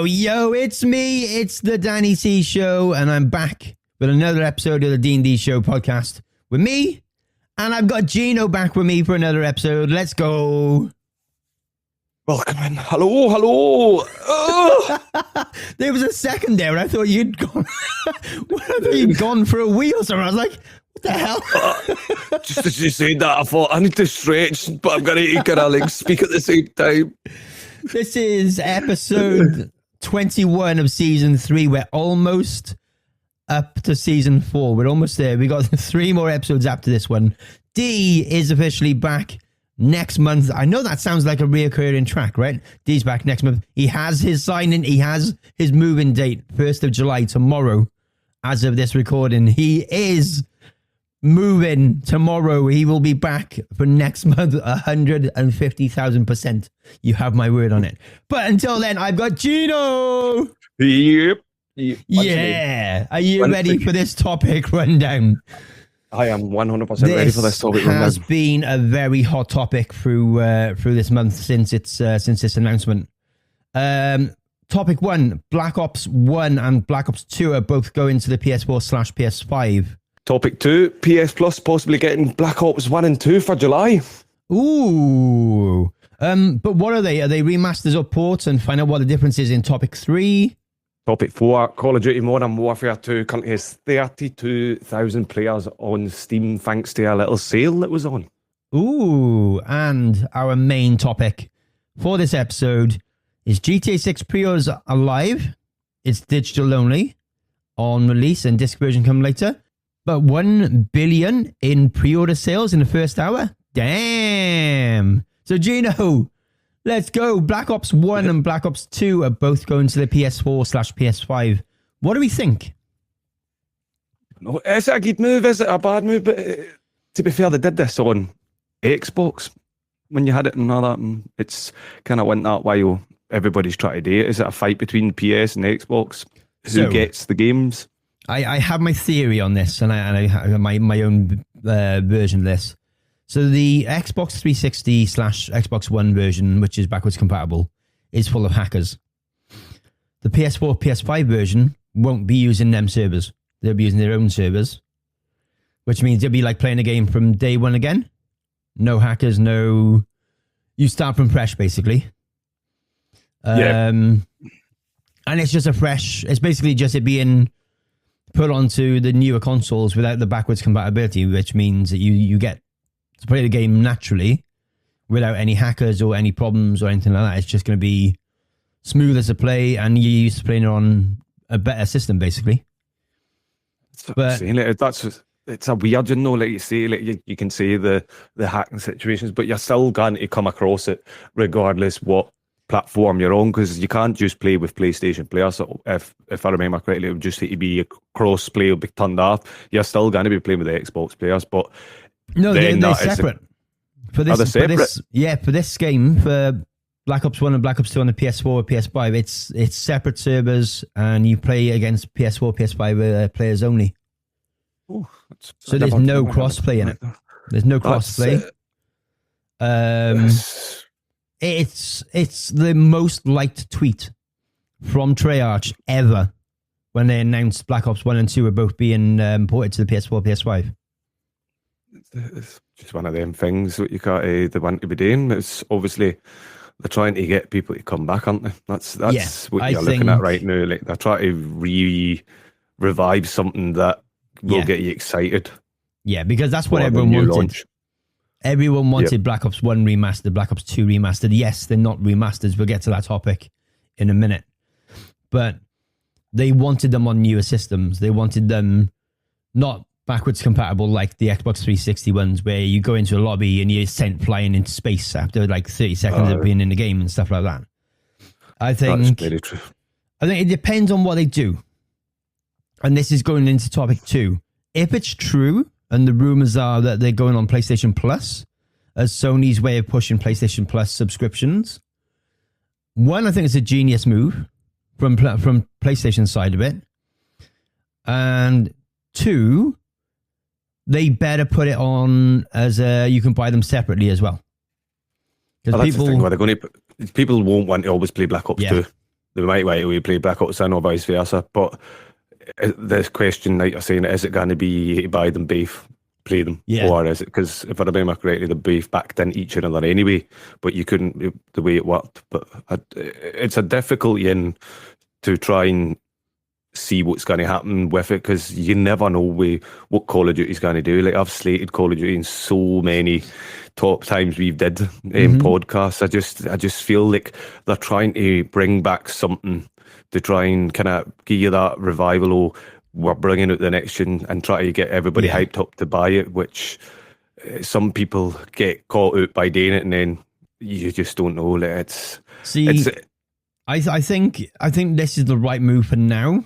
Yo, it's me, it's the Danny C Show, and I'm back with another episode of the D&D Show podcast with me, and I've got Gino back with me for another episode. Let's go. Welcome in. Hello. There was a second there, and I thought you'd gone. For a wheel, so I was like, what the hell? Just as you said that, I thought I need to stretch, but I'm going to kind of like speak at the same time. This is episode 21 of season 3. We're almost up to season 4. We're almost there. We got 3 more episodes after this one. D is officially back next month. I know that sounds like a reoccurring track, right? D's back next month. He has his signing. He has his moving date, 1st of July, tomorrow. As of this recording, he is moving tomorrow. He will be back for next month, 150,000%. You have my word on it. But until then, I've got Gino. Yep. Yeah. Are you ready for this topic rundown? I am 100% ready for this topic rundown. This has been a very hot topic through this month since this announcement. Topic 1, Black Ops 1 and Black Ops 2 are both going to the PS4/PS5. Topic 2, PS Plus possibly getting Black Ops 1 and 2 for July. Ooh. But what are they? Are they remasters or ports? And find out what the difference is in topic 3. Topic 4, Call of Duty Modern Warfare 2 currently has 32,000 players on Steam thanks to a little sale that was on. Ooh. And our main topic for this episode is GTA 6 pre-orders are live. It's digital only on release and disc version come later. But 1 billion in pre-order sales in the first hour? Damn. So, Gino, let's go. Black Ops 1 and Black Ops 2 are both going to the PS4/PS5. What do we think? No, is it a good move? Is it a bad move? But to be fair, they did this on Xbox when you had it and all that. And it's kind of went that while everybody's trying to do it. Is it a fight between PS and Xbox? Who gets the games? I have my theory on this, and I have my own version of this. So the Xbox 360/Xbox One version, which is backwards compatible, is full of hackers. The PS4/PS5 version won't be using them servers. They'll be using their own servers, which means it'll be like playing a game from day one again. No hackers, no... You start from fresh, basically. Yeah. And it's just a fresh... It's basically just it being put onto the newer consoles without the backwards compatibility, which means that you get to play the game naturally without any hackers or any problems or anything like that. It's just going to be smoother to play, and you're used to playing it on a better system, basically. But it's a weird, you know, like you say, like you can say the hacking situations, but you're still going to come across it regardless what platform you're on, because you can't just play with PlayStation players. So if I remember correctly, it would just need to be a cross play will be turned off. You're still going to be playing with the Xbox players, but no, they're separate. For this game, for Black Ops 1 and Black Ops 2 on the PS4 or PS5, it's separate servers, and you play against PS4, PS5 players only. Ooh, so there's no cross-play in it. There's no cross-play. It's the most liked tweet from Treyarch ever when they announced Black Ops 1 and 2 were both being ported to the PS4, PS5. It's just one of them things that they want to be doing. It's obviously they're trying to get people to come back, aren't they? That's what you're looking at right now. Like they're trying to revive something that will get you excited. Yeah, because that's what everyone wanted. Launch. Everyone wanted Black Ops 1 remastered, Black Ops 2 remastered. Yes, they're not remasters. We'll get to that topic in a minute. But they wanted them on newer systems. They wanted them not backwards compatible like the Xbox 360 ones, where you go into a lobby and you're sent flying into space after like 30 seconds of being in the game and stuff like that. I think that's very true. I think it depends on what they do. And this is going into topic 2. If it's true, and the rumors are that they're going on PlayStation Plus as Sony's way of pushing PlayStation Plus subscriptions, one, I think it's a genius move from PlayStation side of it. And 2, they better put it on as you can buy them separately as well. Because people won't want to always play Black Ops 2. They might want to play Black Ops 1 or vice versa. But this question, like you're saying, is it going to be to buy them both, play them? Yeah. Or is it, because if I remember correctly, they're both backed in each other anyway, but you couldn't, the way it worked. But it's a difficulty in to try and see what's going to happen with it, because you never know what Call of Duty's going to do. Like, I've slated Call of Duty in so many top times we've did podcasts. I just feel like they're trying to bring back something to try and kind of give you that revival, or we're bringing out the next gen, and try to get everybody hyped up to buy it, which some people get caught out by doing it, and then you just don't know. Like, I think this is the right move for now,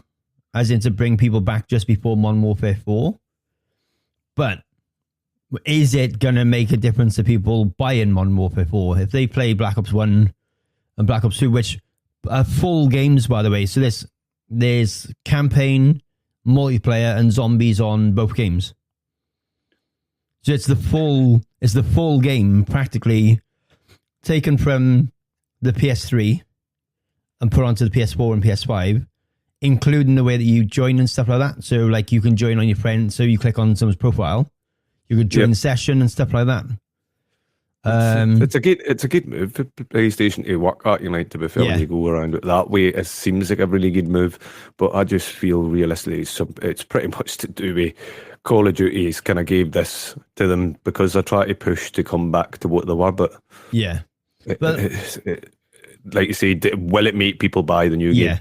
as in to bring people back just before Modern Warfare 4. But is it going to make a difference to people buying Modern Warfare 4? If they play Black Ops 1 and Black Ops 2, which are full games, by the way. So there's campaign, multiplayer, and zombies on both games. So it's the full game, practically taken from the PS3 and put onto the PS4 and PS5, including the way that you join and stuff like that. So like you can join on your friend, so you click on someone's profile, you could join the session and stuff like that. It's a good move for PlayStation to work at, you know, to be fair, when you go around it that way. It seems like a really good move, but I just feel realistically it's pretty much to do with Call of Duty kind of gave this to them because they're trying to push to come back to what they were. But like you say, will it make people buy the new game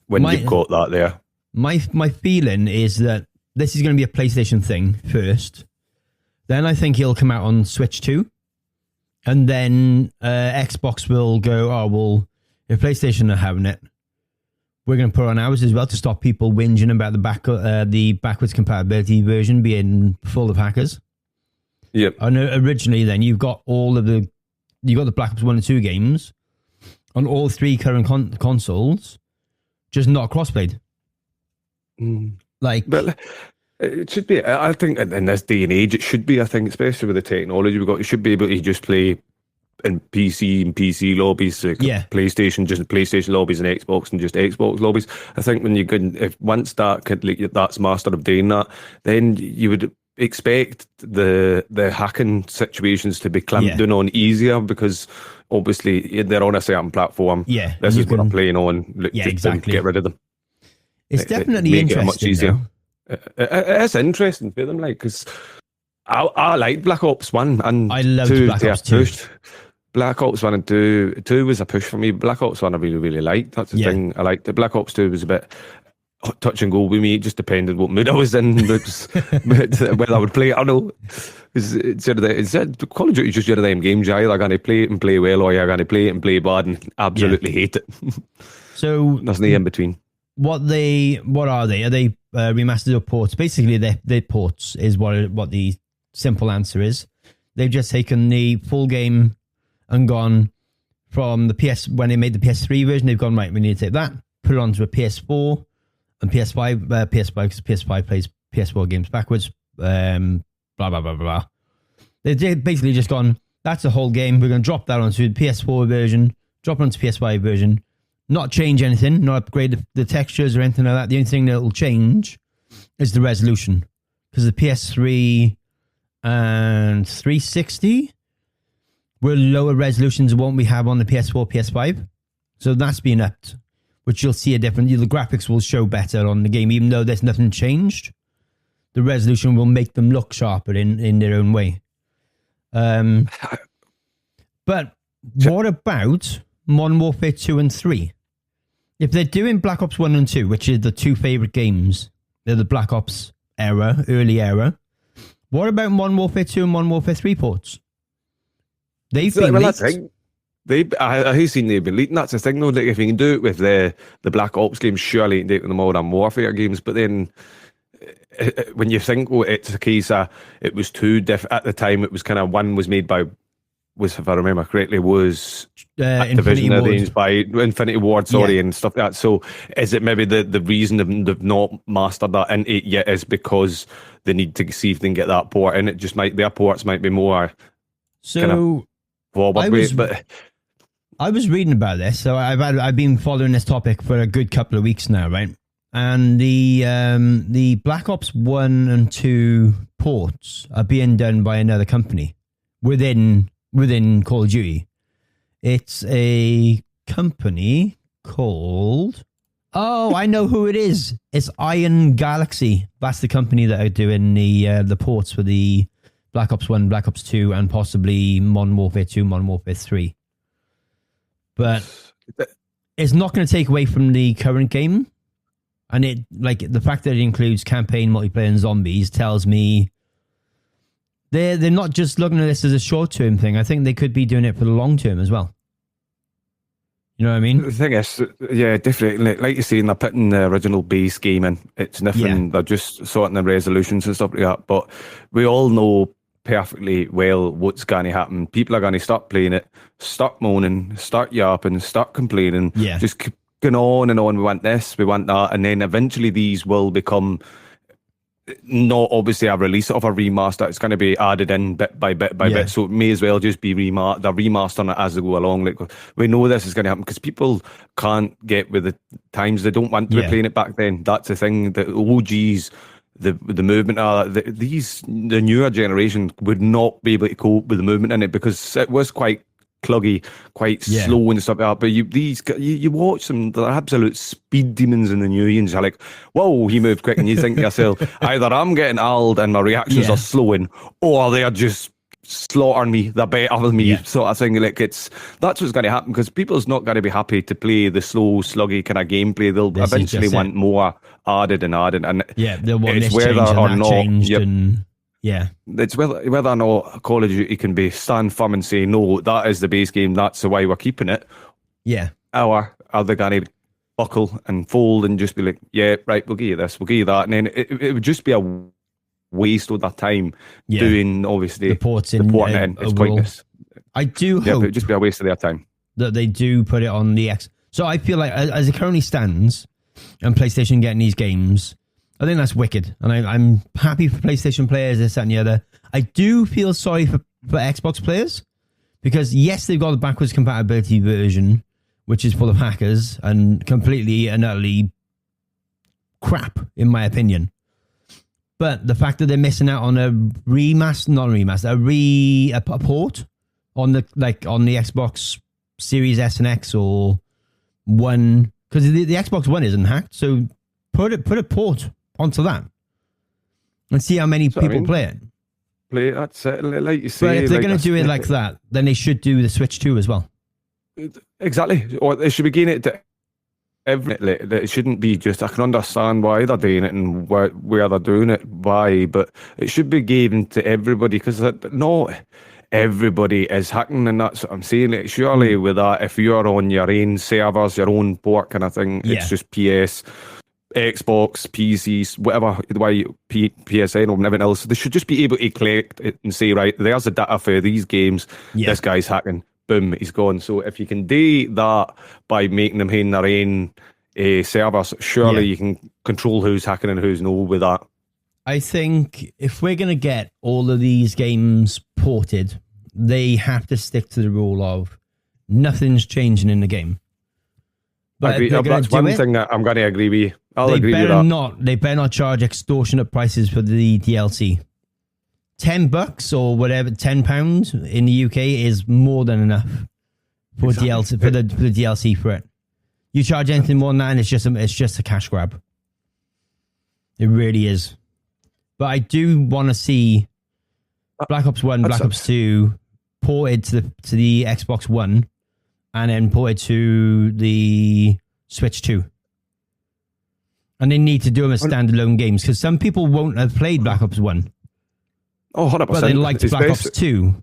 when you've got that there? My feeling is that this is going to be a PlayStation thing first. Then I think it'll come out on Switch 2. And then Xbox will go, oh, well, if PlayStation are having it, we're going to put it on ours as well to stop people whinging about the backwards compatibility version being full of hackers. Yep. I know originally then you've got the Black Ops 1 and 2 games on all 3 current consoles, just not crossplayed. But it should be, I think, in this day and age, it should be, I think, especially with the technology we've got, you should be able to just play in PC lobbies, PlayStation, just PlayStation lobbies, and Xbox and just Xbox lobbies. I think when you can, if once that's master of doing that, then you would expect the hacking situations to be clamped down on easier, because obviously they're on a certain platform. Yeah, this is what I'm playing on. Exactly. Get rid of them. It's definitely interesting. Much easier. It's interesting for them, like, because I like Black Ops 1 and I loved 2. Black Ops 2. Black Ops 1 and 2. 2 was a push for me. Black Ops 1 I really, really liked. That's the thing I liked. The Black Ops 2 was a bit touch and go with me. It just depended what mood I was in, whether I would play it or no. Call of Duty is just one of them games. You're either going to play it and play well, or you're going to play it and play bad and absolutely hate it. So there's no in between. What are they? Are they remastered or ports? Basically, they're ports is what the simple answer is. They've just taken the full game and gone from the PS, when they made the PS3 version, they've gone, right, we need to take that, put it onto a PS4 and PS5, PS5, because PS5 plays PS4 games backwards, blah, blah, blah, blah. They've basically just gone, that's the whole game, we're going to drop that onto the PS4 version, drop it onto PS5 version, not change anything, not upgrade the textures or anything like that. The only thing that will change is the resolution, because the PS3 and 360 were lower resolutions than what we have on the PS4, PS5. So that's been upped, which you'll see a difference. The graphics will show better on the game, even though there's nothing changed. The resolution will make them look sharper in their own way. But what about Modern Warfare 2 and 3? If they're doing Black Ops 1 and 2, which are the two favorite games, they're the Black Ops era, early era. What about Modern Warfare 2 and Modern Warfare 3 ports? They've been leaked. I have seen they've been leaked. That's the thing, though. Like, if you can do it with the Black Ops games, surely you can do it with the Modern Warfare games. But then, when you think, it's a case of it was two different at the time. It was kind of one was made by, if I remember correctly, was Activision by Infinity Ward, and stuff like that. So, is it maybe the reason they've not mastered that into it yet is because they need to see if they can get that port in? It just might their ports might be more forward weight, but. I was reading about this, so I've been following this topic for a good couple of weeks now, right? And the Black Ops 1 and 2 ports are being done by another company within Call of Duty. It's a company called... Oh, I know who it is. It's Iron Galaxy. That's the company that are doing the ports for the Black Ops 1, Black Ops 2, and possibly Modern Warfare 2, Modern Warfare 3. But it's not going to take away from the current game. And the fact that it includes campaign, multiplayer, and zombies tells me they're not just looking at this as a short-term thing. I think they could be doing it for the long term as well. You know what I mean? The thing is, yeah, definitely. Like you're saying, they're putting the original base game in. It's nothing. Yeah. They're just sorting the resolutions and stuff like that. But we all know perfectly well what's going to happen. People are going to start playing it, start moaning, start yapping, start complaining. Yeah. Just keep going on and on. We want this, we want that. And then eventually these will become not obviously a release of a remaster. It's going to be added in bit by bit by bit. So it may as well just be they're remastering it as they go along. Like, we know this is going to happen because people can't get with the times. They don't want to be playing it back then. That's the thing. The OGs, the movement, the newer generation would not be able to cope with the movement in it because it was quite cluggy, quite slow and stuff like that. But you watch them, they're absolute speed demons in the new ones. You're like, whoa, he moved quick, and you think to yourself, either I'm getting old and my reactions are slowing, or they're just slaughtering me, they're better than me, sort of thing. Like, that's what's going to happen because people's not going to be happy to play the slow, sluggy kind of gameplay. They'll eventually want more added, and they'll want it's this whether changed or and that not changed and it's whether or not Call of Duty can be stand firm and say, no, that is the base game, that's the way we're keeping it. Or are they going to buckle and fold and just be like, yeah, right, we'll give you this, we'll give you that, and then it would just be a waste of that time doing, obviously, the porting in. It's pointless. I do hope it would just be a waste of their time. That they do put it on the X. So I feel like, as it currently stands, and PlayStation getting these games, I think that's wicked, and I'm happy for PlayStation players, this, that, and the other. I do feel sorry for Xbox players, because yes, they've got the backwards compatibility version, which is full of hackers and completely and utterly crap, in my opinion. But the fact that they're missing out on a port on the Xbox Series S and X or One, because the Xbox One isn't hacked, so put a port onto that and see how many people play it. That's it, like you say. But if they're going to do it like that, then they should do the Switch 2 as well. Exactly, or they should be getting it to it shouldn't be just, I can understand why they're doing it and where they're doing it, why, but it should be given to everybody, because not everybody is hacking, and that's what I'm saying. Like, surely with that, if you're on your own servers, your own port kind of thing, it's just PS, Xbox, PCs, whatever, the way PSN or everything else, they should just be able to collect it and say, right, there's the data for these games, this guy's hacking, boom, he's gone. So if you can do that by making them in their own servers, surely you can control who's hacking and who's no with that. I think if we're going to get all of these games ported, they have to stick to the rule of nothing's changing in the game. But that's one thing that I'm going to agree with you. I'll agree with that. They better not charge extortionate prices for the DLC. $10 or whatever, £10 in the UK is more than enough for DLC for the DLC for it. You charge anything more than that, and it's just a cash grab. It really is. But I do want to see Black Ops 1, Black Ops 2 ported to the Xbox One, and then ported to the Switch 2. And they need to do them as standalone games because some people won't have played Black Ops 1. Oh, 100%. But they liked Black Ops 2.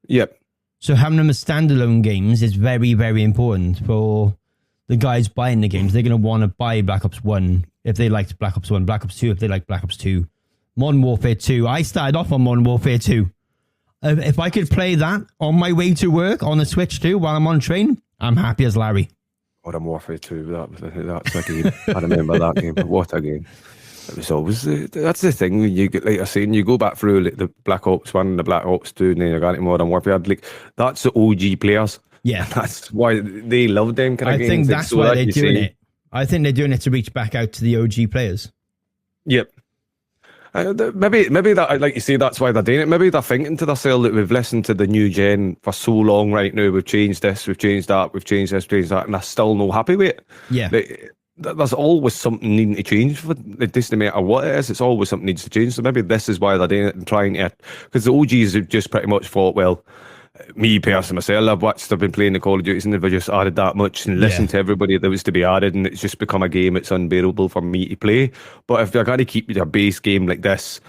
Yep. So having them as standalone games is very, very important for the guys buying the games. They're going to want to buy Black Ops 1 if they liked Black Ops 1, Black Ops 2 if they like Black Ops 2, Modern Warfare 2. I started off on Modern Warfare 2. If I could play that on my way to work on the Switch 2 while I'm on train, I'm happy as Larry. Modern Warfare 2, that's a game. I remember that game. What a game. It was always, that's the thing, when you get, like I was saying, you go back through like, the Black Ops 1, the Black Ops 2, and then you got into Modern Warfare, like, that's the OG players. Yeah. That's why they love them kind of games. I think that's why they're doing it. I think they're doing it to reach back out to the OG players. Yep. Maybe that, like you say, that's why they're doing it. Maybe they're thinking to themselves that we've listened to the new gen for so long right now. We've changed this, we've changed that, we've changed this, changed that, and they're still not happy with it. Yeah. There's always something needing to change for it. Doesn't matter what it is, it's always something needs to change. So maybe this is why they're doing it and trying to, because the OGs have just pretty much thought, well, me personally myself, I've been playing the Call of Duties and they've just added that much and listened to everybody that was to be added, and it's just become a game it's unbearable for me to play. But if you're going to keep your base game like this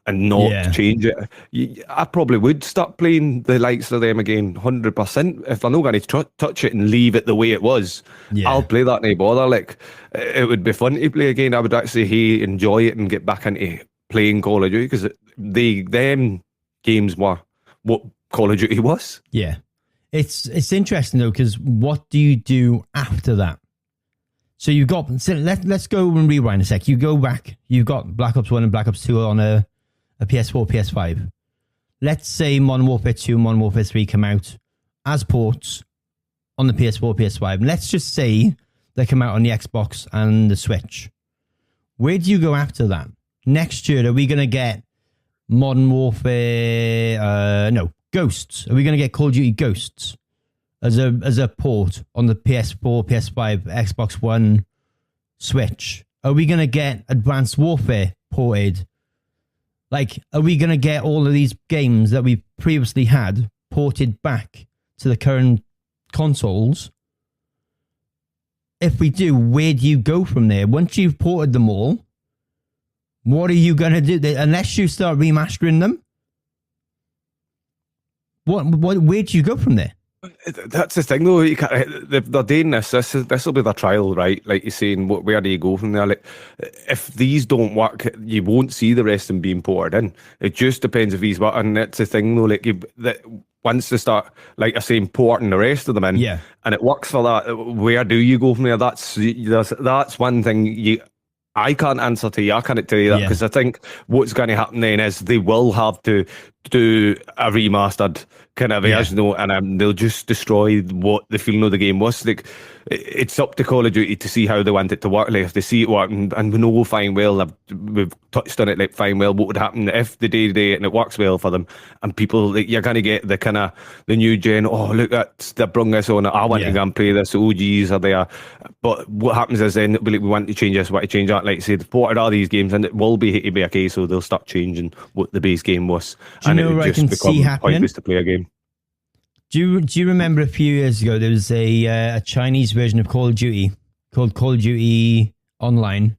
and not change it, I probably would start playing the likes of them again 100%. If they're not going to touch it and leave it the way it was, I'll play that, no bother. Like, it would be fun to play again. I would actually enjoy it and get back into playing Call of Duty, because them games were what Call of Duty was. Yeah. It's interesting though, because what do you do after that? So you've got, let's go and rewind a sec. You go back, you've got Black Ops 1 and Black Ops 2 on a PS4, PS5. Let's say Modern Warfare 2 and Modern Warfare 3 come out as ports on the PS4, PS5. And let's just say they come out on the Xbox and the Switch. Where do you go after that? Next year, are we going to get Modern Warfare, Ghosts? Are we going to get Call of Duty Ghosts as a port on the PS4, PS5, Xbox One, Switch? Are we going to get Advanced Warfare ported? Like, are we going to get all of these games that we previously had ported back to the current consoles? If we do, where do you go from there? Once you've ported them all, what are you going to do? Unless you start remastering them, where do you go from there? That's the thing, though. They're doing this. This will be their trial, right? Like you're saying, where do you go from there? Like, if these don't work, you won't see the rest of them being ported in. It just depends if these work. And that's the thing, though. Like, once they start, like you're saying, porting the rest of them in, and it works for that, where do you go from there? That's one thing I can't answer to you. I can't tell you that, because I think what's going to happen then is they will have to do a remastered kind of version, and they'll just destroy what the feeling of the game was. Like, it's up to Call of Duty to see how they want it to work. Like, if they see it working, and we know fine well, we've touched on it, like fine well, what would happen if they do it and it works well for them, and people, like, you're going to get the kind of the new gen, oh look, they brung this on, I want to go and play this, OGs are there. But what happens is then it'll be like, we want to change this, we want to change that. Like I say, they've ported all these games, and it will be a case, so they'll start changing what the base game was, and it would just become pointless to play a game. Do you remember a few years ago there was a Chinese version of Call of Duty called Call of Duty Online?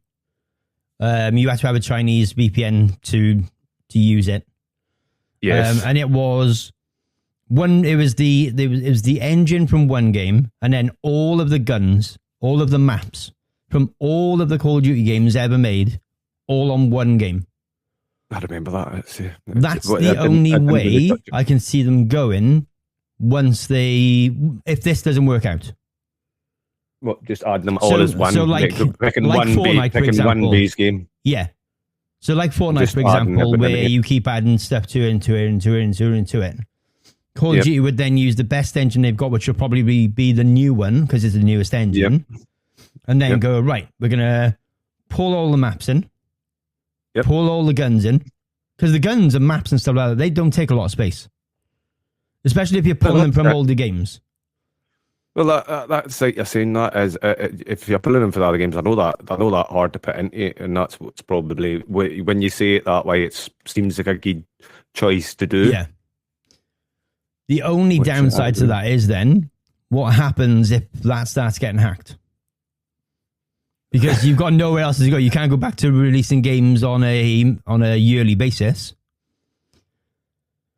You had to have a Chinese VPN to use it. Yes, and it was the engine from one game, and then all of the guns, all of the maps from all of the Call of Duty games ever made, all on one game. I remember that. That's the only way I can see them going. If this doesn't work out, what, just add them all as one? So like Fortnite, for example, one base game. Yeah. So like Fortnite, just for example, where you keep adding stuff to it. Call of Duty would then use the best engine they've got, which will probably be the new one because it's the newest engine, and then go, right, we're gonna pull all the maps in, pull all the guns in, because the guns and maps and stuff like that, they don't take a lot of space. Especially if you're pulling them from older games. Well, that's like you're saying, that is, if you're pulling them for the other games, I know that hard to put into, and that's what's probably, when you say it that way, it seems like a good choice to do. Yeah. The only downside to that is then, what happens if that starts getting hacked? because you've got nowhere else to go. You can't go back to releasing games on a yearly basis.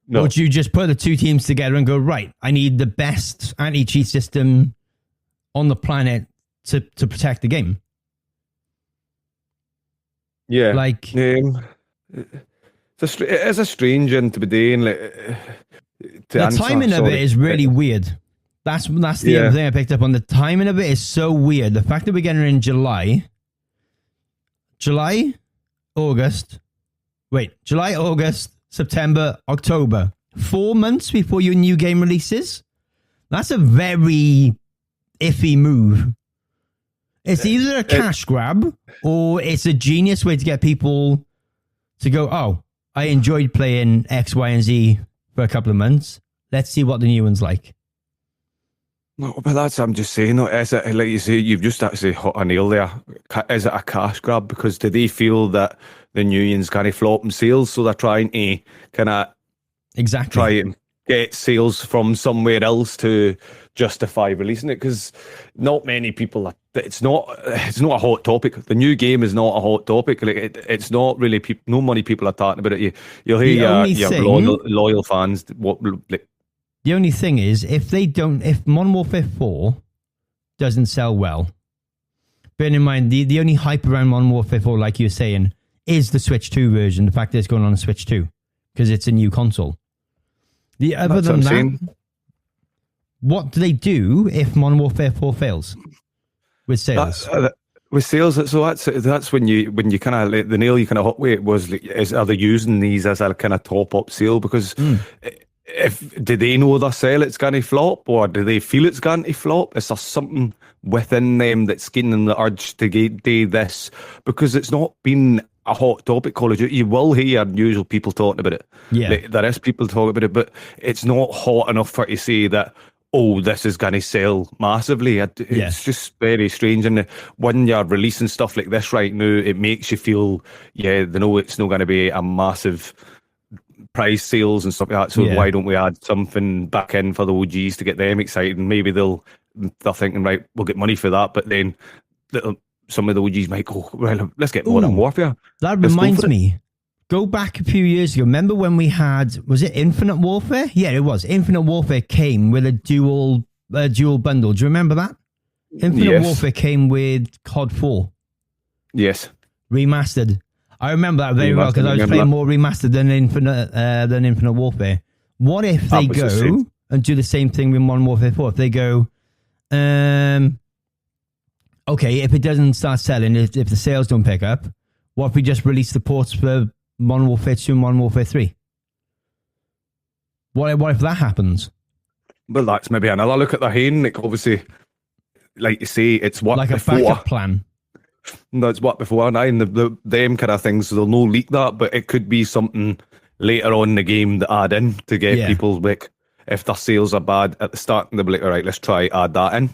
No. Or do you just put the two teams together and go, right, I need the best anti-cheat system on the planet to protect the game? Yeah. Like, it is a strange end to be doing. the timing of it is really weird. That's the other thing I picked up on. The timing of it is so weird. The fact that we're getting it in July, August, September, October. 4 months before your new game releases. That's a very iffy move. It's either a cash grab or it's a genius way to get people to go, oh, I enjoyed playing X, Y, and Z for a couple of months. Let's see what the new one's like. No, but I'm just saying, is it, like you say, you've just actually hit a nail there. Is it a cash grab? Because do they feel that the new one's kind of flopping sales, so they're trying to kind of try and get sales from somewhere else to justify releasing it? Because not many people it's not a hot topic. The new game is not a hot topic. Like it's not really no many people are talking about it. You'll hear your loyal fans. The only thing is, if Modern Warfare 4 doesn't sell well, bearing in mind the only hype around Modern Warfare 4, like you were saying, is the Switch 2 version. The fact that it's going on a Switch 2 because it's a new console. Other than that, what do they do if Modern Warfare 4 fails with sales? With sales, so that's when you kind of the nail you kind of hot with was are they using these as a kind of top up sale? Because do they know their sale it's going to flop, or do they feel it's going to flop? Is there something within them that's getting them the urge to do this? Because it's not been a hot topic, Call of Duty. You will hear unusual people talking about it. Yeah, there is people talking about it, but it's not hot enough for to say that, oh, this is going to sell massively. It's just very strange. And when you're releasing stuff like this right now, it makes you feel, they know it's not going to be a massive prize sales and stuff like that. So why don't we add something back in for the OGs to get them excited? And maybe they're thinking, right, we'll get money for that. But then some of the OGs might go, well, let's get Modern Warfare. That reminds me. Go back a few years ago. Remember when we had, was it Infinite Warfare? Yeah, it was. Infinite Warfare came with a dual bundle. Do you remember that? Infinite Warfare came with COD 4. Yes. Remastered. I remember that very well because I was playing more remastered than Infinite Warfare. What if they go and do the same thing with Modern Warfare 4? If they go, okay, if it doesn't start selling, if the sales don't pick up, what if we just release the ports for Modern Warfare 2 and Modern Warfare 3? What if that happens? Well, that's maybe another look at the hand. Like, obviously, like you say, it's what like before. A backup plan. No, it's what before, and them kind of things. So they'll no leak that, but it could be something later on in the game to add in to get people, like, if their sales are bad at the start, and they'll be like, all right, let's try add that in.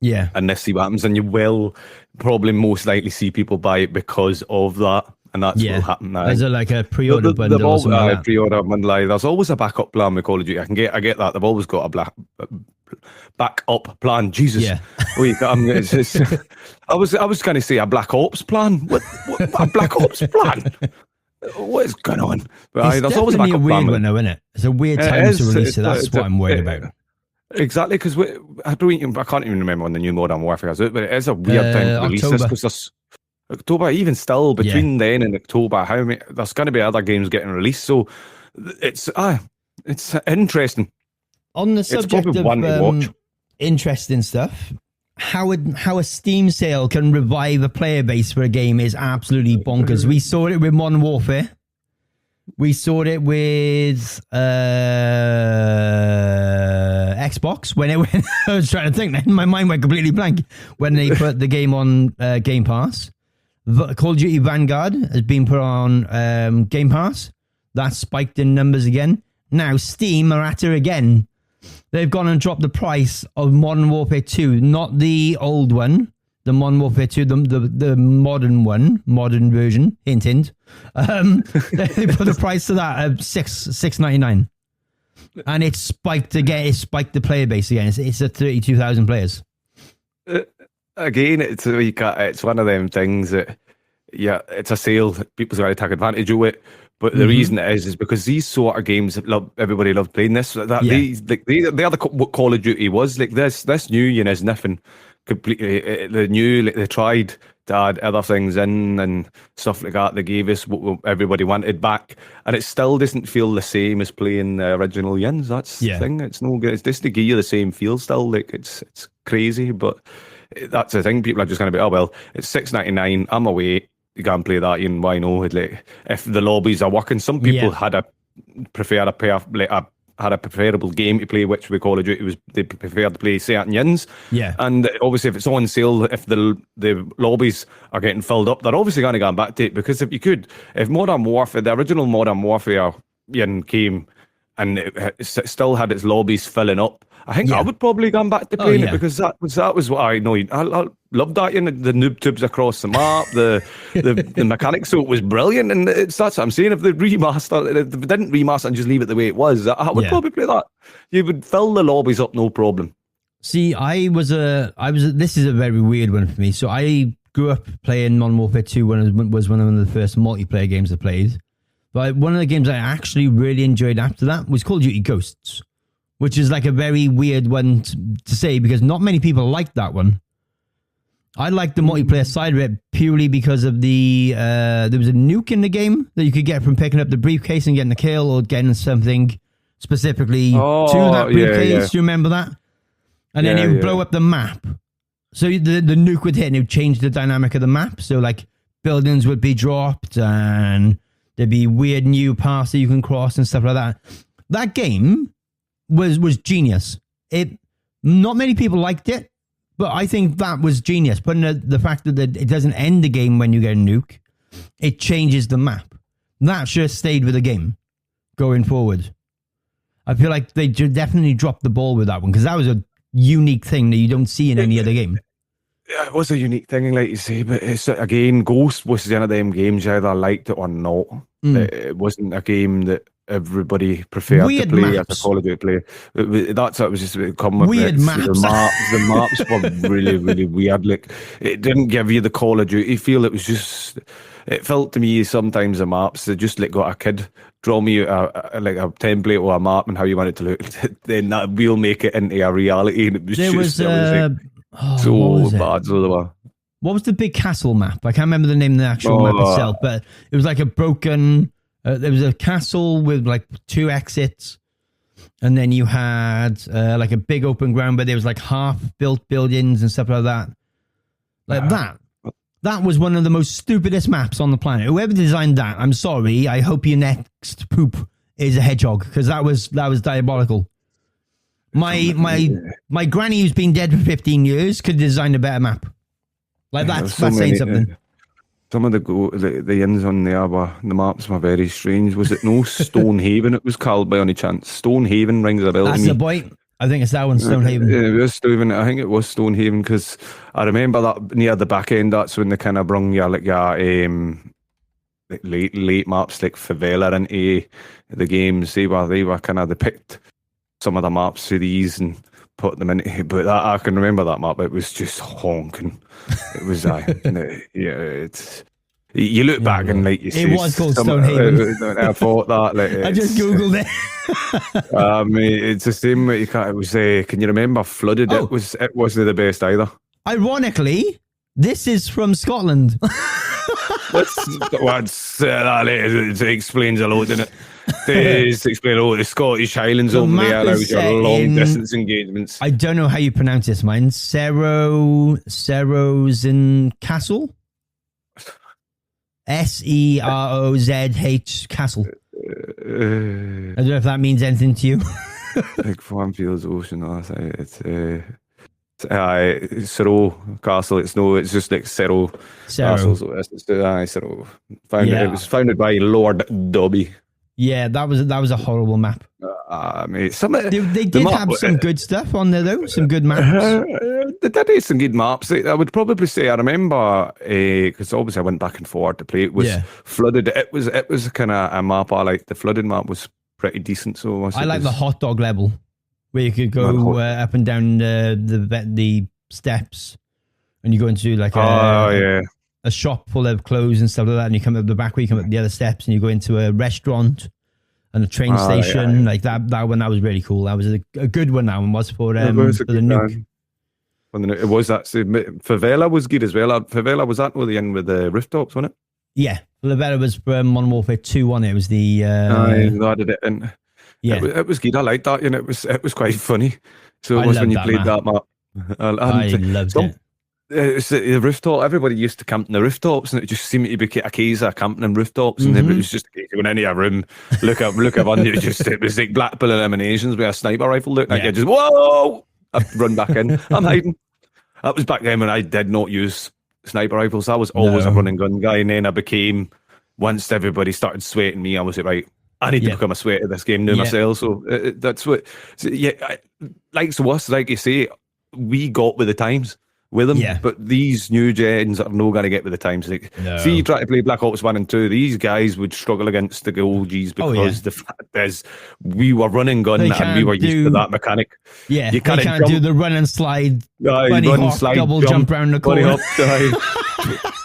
Yeah. And let's see what happens. And you will probably most likely see people buy it because of that. And that's what will happen now. Is it like a pre-order bundle or something like that? Pre-order bundle. There's always a backup plan with Call of Duty. I get that. They've always got a backup plan. Jesus. Yeah. Wait, I was going to say a Black Ops plan. What a Black Ops plan? What is going on? But there's always a backup plan. It's a weird one though, isn't it? It's a weird time to release it. That's what I'm worried about. Exactly, because I can't even remember when the new Modern Warfare is out, but it is a weird time to release this because there's October, even still between then and October, there's going to be other games getting released, so it's interesting. On the subject of interesting stuff, how a Steam sale can revive a player base for a game is absolutely bonkers. We saw it with Modern Warfare. We saw it with Xbox when I was trying to think. Then my mind went completely blank when they put the game on Game Pass. Call of Duty Vanguard has been put on Game Pass. That's spiked in numbers again. Now Steam are at it again. They've gone and dropped the price of Modern Warfare 2, not the old one. The Modern Warfare 2, the modern one, modern version, hint, hint. They put the price to that at $6.99. And it's spiked again. It spiked the player base again. It's at 32,000 players. again, it's one of them things that, yeah, it's a sale. People's going to take advantage of it. But the reason it is because these sort of games, everybody loved playing this. They are what Call of Duty was. Like this new, is nothing completely. The new, like, they tried to add other things in and stuff like that. They gave us what everybody wanted back, and it still doesn't feel the same as playing the original Yins. That's the thing. It's no good. It's just to give you the same feel still. Like it's crazy, but that's the thing. People are just going to be, oh well, it's $6.99. I'm away. You can't play that in. Why no? Like, if the lobbies are working, some people had a preferable game to play, which we Call of Duty they prefer to play certain Yins. Yeah. And obviously, if it's on sale, if the lobbies are getting filled up, they're obviously going to go back to it, because if Modern Warfare, the original Modern Warfare Yin came and it still had its lobbies filling up, I think I would probably gone back to playing it, because that was what I know. I loved that, the noob tubes across the map, the mechanics, so it was brilliant. And that's what I'm saying. If they didn't remaster and just leave it the way it was, I would probably play that. You would fill the lobbies up, no problem. See, this is a very weird one for me. So I grew up playing Modern Warfare 2 when it was one of the first multiplayer games I played. But one of the games I actually really enjoyed after that was Call of Duty Ghosts, which is like a very weird one to say, because not many people liked that one. I liked the multiplayer side of it purely because of there was a nuke in the game that you could get from picking up the briefcase and getting a kill, or getting something specifically to that briefcase. Yeah. Do you remember that? And then it would blow up the map. So the nuke would hit and it would change the dynamic of the map. So like buildings would be dropped and there'd be weird new paths that you can cross and stuff like that. That game was genius. Not many people liked it, but I think that was genius. Putting the fact that it doesn't end the game when you get a nuke, it changes the map. That should have stayed with the game going forward. I feel like they definitely dropped the ball with that one, because that was a unique thing that you don't see in any other game. Yeah, it was a unique thing, like you say, but it's, again, Ghost was one of them games you either liked it or not. It wasn't a game that everybody preferred weird to play maps. as a Call of Duty player. That's what it was just common. Weird maps. The maps were really, really weird. Like, it didn't give you the Call of Duty feel. It was just, it felt to me sometimes the maps, they just like got a kid draw me a template or a map and how you want it to look. Then that will make it into a reality. And it was so bad. What was the big castle map? I can't remember the name of the actual map itself, but it was like a broken. There was a castle with like 2 exits, and then you had like a big open ground, but there was like half-built buildings and stuff like that. That was one of the most stupidest maps on the planet. Whoever designed that, I'm sorry. I hope your next poop is a hedgehog, because that was diabolical. My granny, who's been dead for 15 years, could design a better map. Like that's saying something. Some of the inns on there the maps were very strange. Was it no Stonehaven it was called by any chance? Stonehaven rings a bell to me. That's the point. I think it's that one, Stonehaven. Yeah, it was Stonehaven. I think it was Stonehaven, because I remember that near the back end, that's when they kind of brung your late maps like Favela into the games. They picked some of the maps for these and put them in. But I can remember that map. It was just honking. It was it's. You look back and like you see, it was called Stonehaven. I thought that. I just googled it. I mean, it's the same way you can't. It was. Can you remember Flooded? It wasn't the best either. Ironically, this is from Scotland. It explains a lot, doesn't it? It explains a lot. The Scottish Highlands over there allows your long distance engagements. I don't know how you pronounce this, mine. Serozin Castle? SEROZH Castle. I don't know if that means anything to you. Big Farmfields Ocean. It's Cerro Castle. It's just like Cerro Castle. So Cerro. It was founded by Lord Dobby. Yeah, that was a horrible map. Mate, they did have some good stuff on there though. Some good maps. They did have some good maps. I would probably say I remember because obviously I went back and forth to play. It was Flooded. It was kind of a map I liked. The Flooded map was pretty decent. So I like the hot dog level where you could go up and down the steps and you go into like a shop full of clothes and stuff like that, and you come up the back way, you come up the other steps, and you go into a restaurant and a train station like that. That one, that was really cool. That was a good one. That one was for the nuke. It was that Favela was good as well. Favela was that with the end with the rooftops, wasn't it? Yeah, Favela was from Modern Warfare 2 on it. It was the added it in. Yeah, it was good. I liked that, and it was quite funny. So it was when you played that map. I loved it. It's the rooftop. Everybody used to camp in the rooftops, and it just seemed to be a case of camping in rooftops. And then it was just a case of going into a room, look up under. It was like Blackpool eliminations with a sniper rifle looking at you. Just whoa! I'd run back in. I'm hiding. That was back then when I did not use sniper rifles. I was always a running gun guy, and then I became. Once everybody started sweating me, I was like, right, I need to become a sweat at this game now myself. So that's what. So, like us, like you say, we got with the times. With them, but these new gens are not going to get with the times. Like, see, you try to play Black Ops 1 and 2, these guys would struggle against the OGs because the fact is, we were running gun and we were used to that mechanic. Yeah, you can't do the run and slide, bunny hop, double jump around the corner.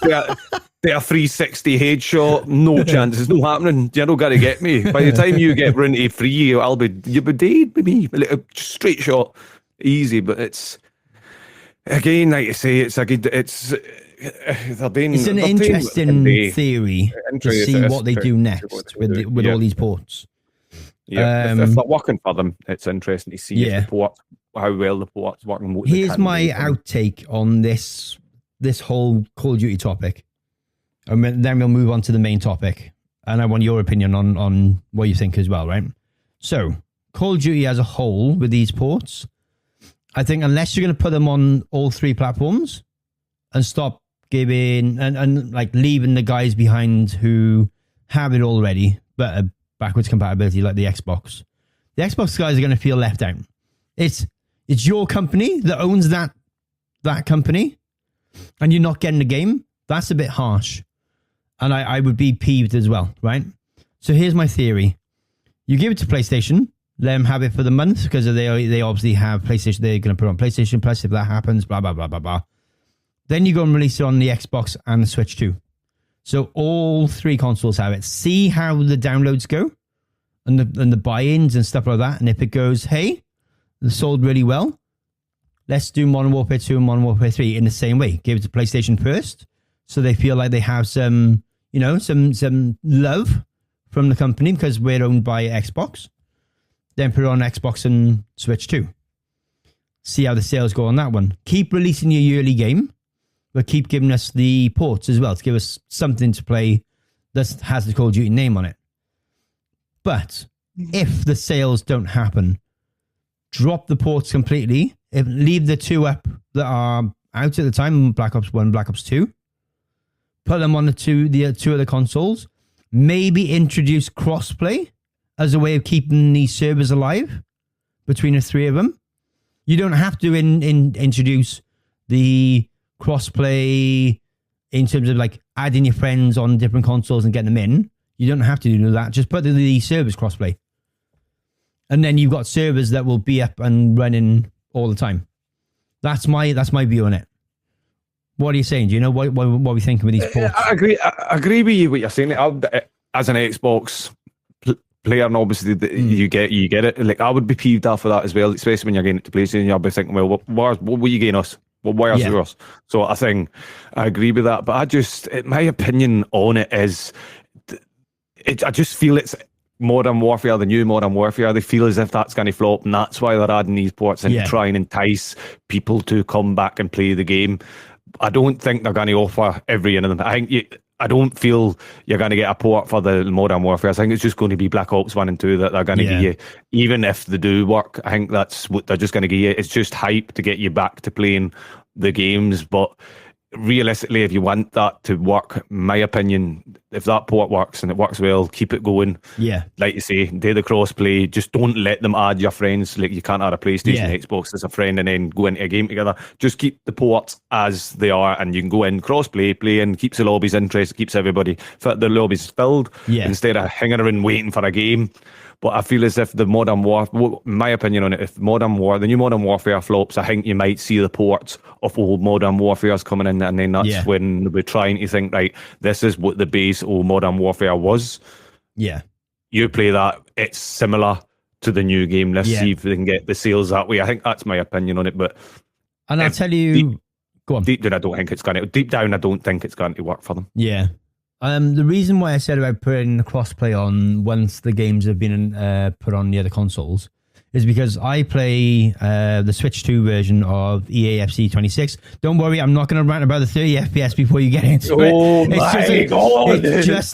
They're a 360 headshot, no chance. It's not happening. You're not going to get me. By the time you get run to free, you'll be dead with me. A straight shot, easy, but it's. Again, like you say, it's an interesting theory to see what they do next with all these ports. Yeah, if they're working for them, it's interesting to see if the port, how well the port's working. Here's my outtake on this whole Call of Duty topic, and then we'll move on to the main topic. And I want your opinion on what you think as well, right? So, Call of Duty as a whole with these ports. I think unless you're going to put them on all three platforms and stop giving and like leaving the guys behind who have it already, but a backwards compatibility like the Xbox guys are going to feel left out. It's your company that owns that company, and you're not getting the game. That's a bit harsh, and I would be peeved as well, right? So here's my theory: you give it to PlayStation. Let them have it for the month because they obviously have PlayStation. They're going to put it on PlayStation Plus if that happens. Blah blah blah blah blah. Then you go and release it on the Xbox and the Switch too. So all three consoles have it. See how the downloads go, and the buy-ins and stuff like that. And if it goes, hey, they sold really well, let's do Modern Warfare 2 and Modern Warfare 3 in the same way. Give it to PlayStation first, so they feel like they have some love from the company because we're owned by Xbox. Then put it on Xbox and Switch too. See how the sales go on that one. Keep releasing your yearly game, but keep giving us the ports as well to give us something to play that has the Call of Duty name on it. But if the sales don't happen, drop the ports completely. Leave the two up that are out at the time, Black Ops 1, Black Ops 2. Put them on the two other consoles. Maybe introduce crossplay as a way of keeping these servers alive between the three of them. You don't have to introduce the crossplay in terms of like adding your friends on different consoles and getting them in. You don't have to do that. Just put the servers crossplay. And then you've got servers that will be up and running all the time. That's my view on it. What are you saying? Do you know what are we thinking with these ports? I agree with you what you're saying. As an Xbox player, and obviously you get it. Like I would be peeved off of that as well, especially when you're getting it to PlayStation. You'll be thinking, well, what will you gain us? Well, why are yours? So I think I agree with that. But my opinion on it is, I just feel it's Modern Warfare, the new Modern Warfare. They feel as if that's going to flop, and that's why they're adding these ports and try and entice people to come back and play the game. I don't think they're going to offer every one of them. I don't feel you're going to get a port for the Modern Warfare. I think it's just going to be Black Ops 1 and 2 that they're going to give you. Even if they do work, I think that's what they're just going to give you. It's just hype to get you back to playing the games. But realistically, if you want that to work, in my opinion, if that port works and it works well, keep it going. Yeah. Like you say, do the crossplay. Just don't let them add your friends. Like you can't add a PlayStation, Xbox as a friend and then go into a game together. Just keep the ports as they are and you can go in crossplay, play and keeps the lobbies interested, keeps everybody, the lobbies filled instead of hanging around waiting for a game. But I feel as if the my opinion on it, if the new Modern Warfare flops, I think you might see the ports of old Modern Warfare's coming in, and then that's when we're trying to think, right, this is what the base old Modern Warfare was. Yeah. You play that, it's similar to the new game. Let's see if they can get the sales that way. I think that's my opinion on it. But I'll tell you, go on. Deep down, I don't think it's going to work for them. Yeah. The reason why I said about putting the crossplay on once the games have been put on the other consoles is because I play the Switch 2 version of EAFC 26. Don't worry, I'm not going to rant about the 30 FPS before you get into it.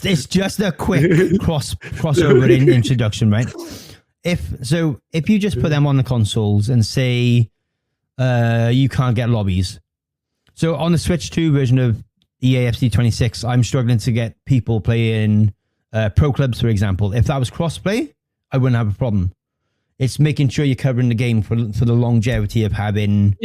It's just a quick crossover introduction, right? If you just put them on the consoles and say you can't get lobbies. So on the Switch 2 version of EAFC 26, I'm struggling to get people playing pro clubs, for example. If that was crossplay, I wouldn't have a problem. It's making sure you're covering the game for the longevity of having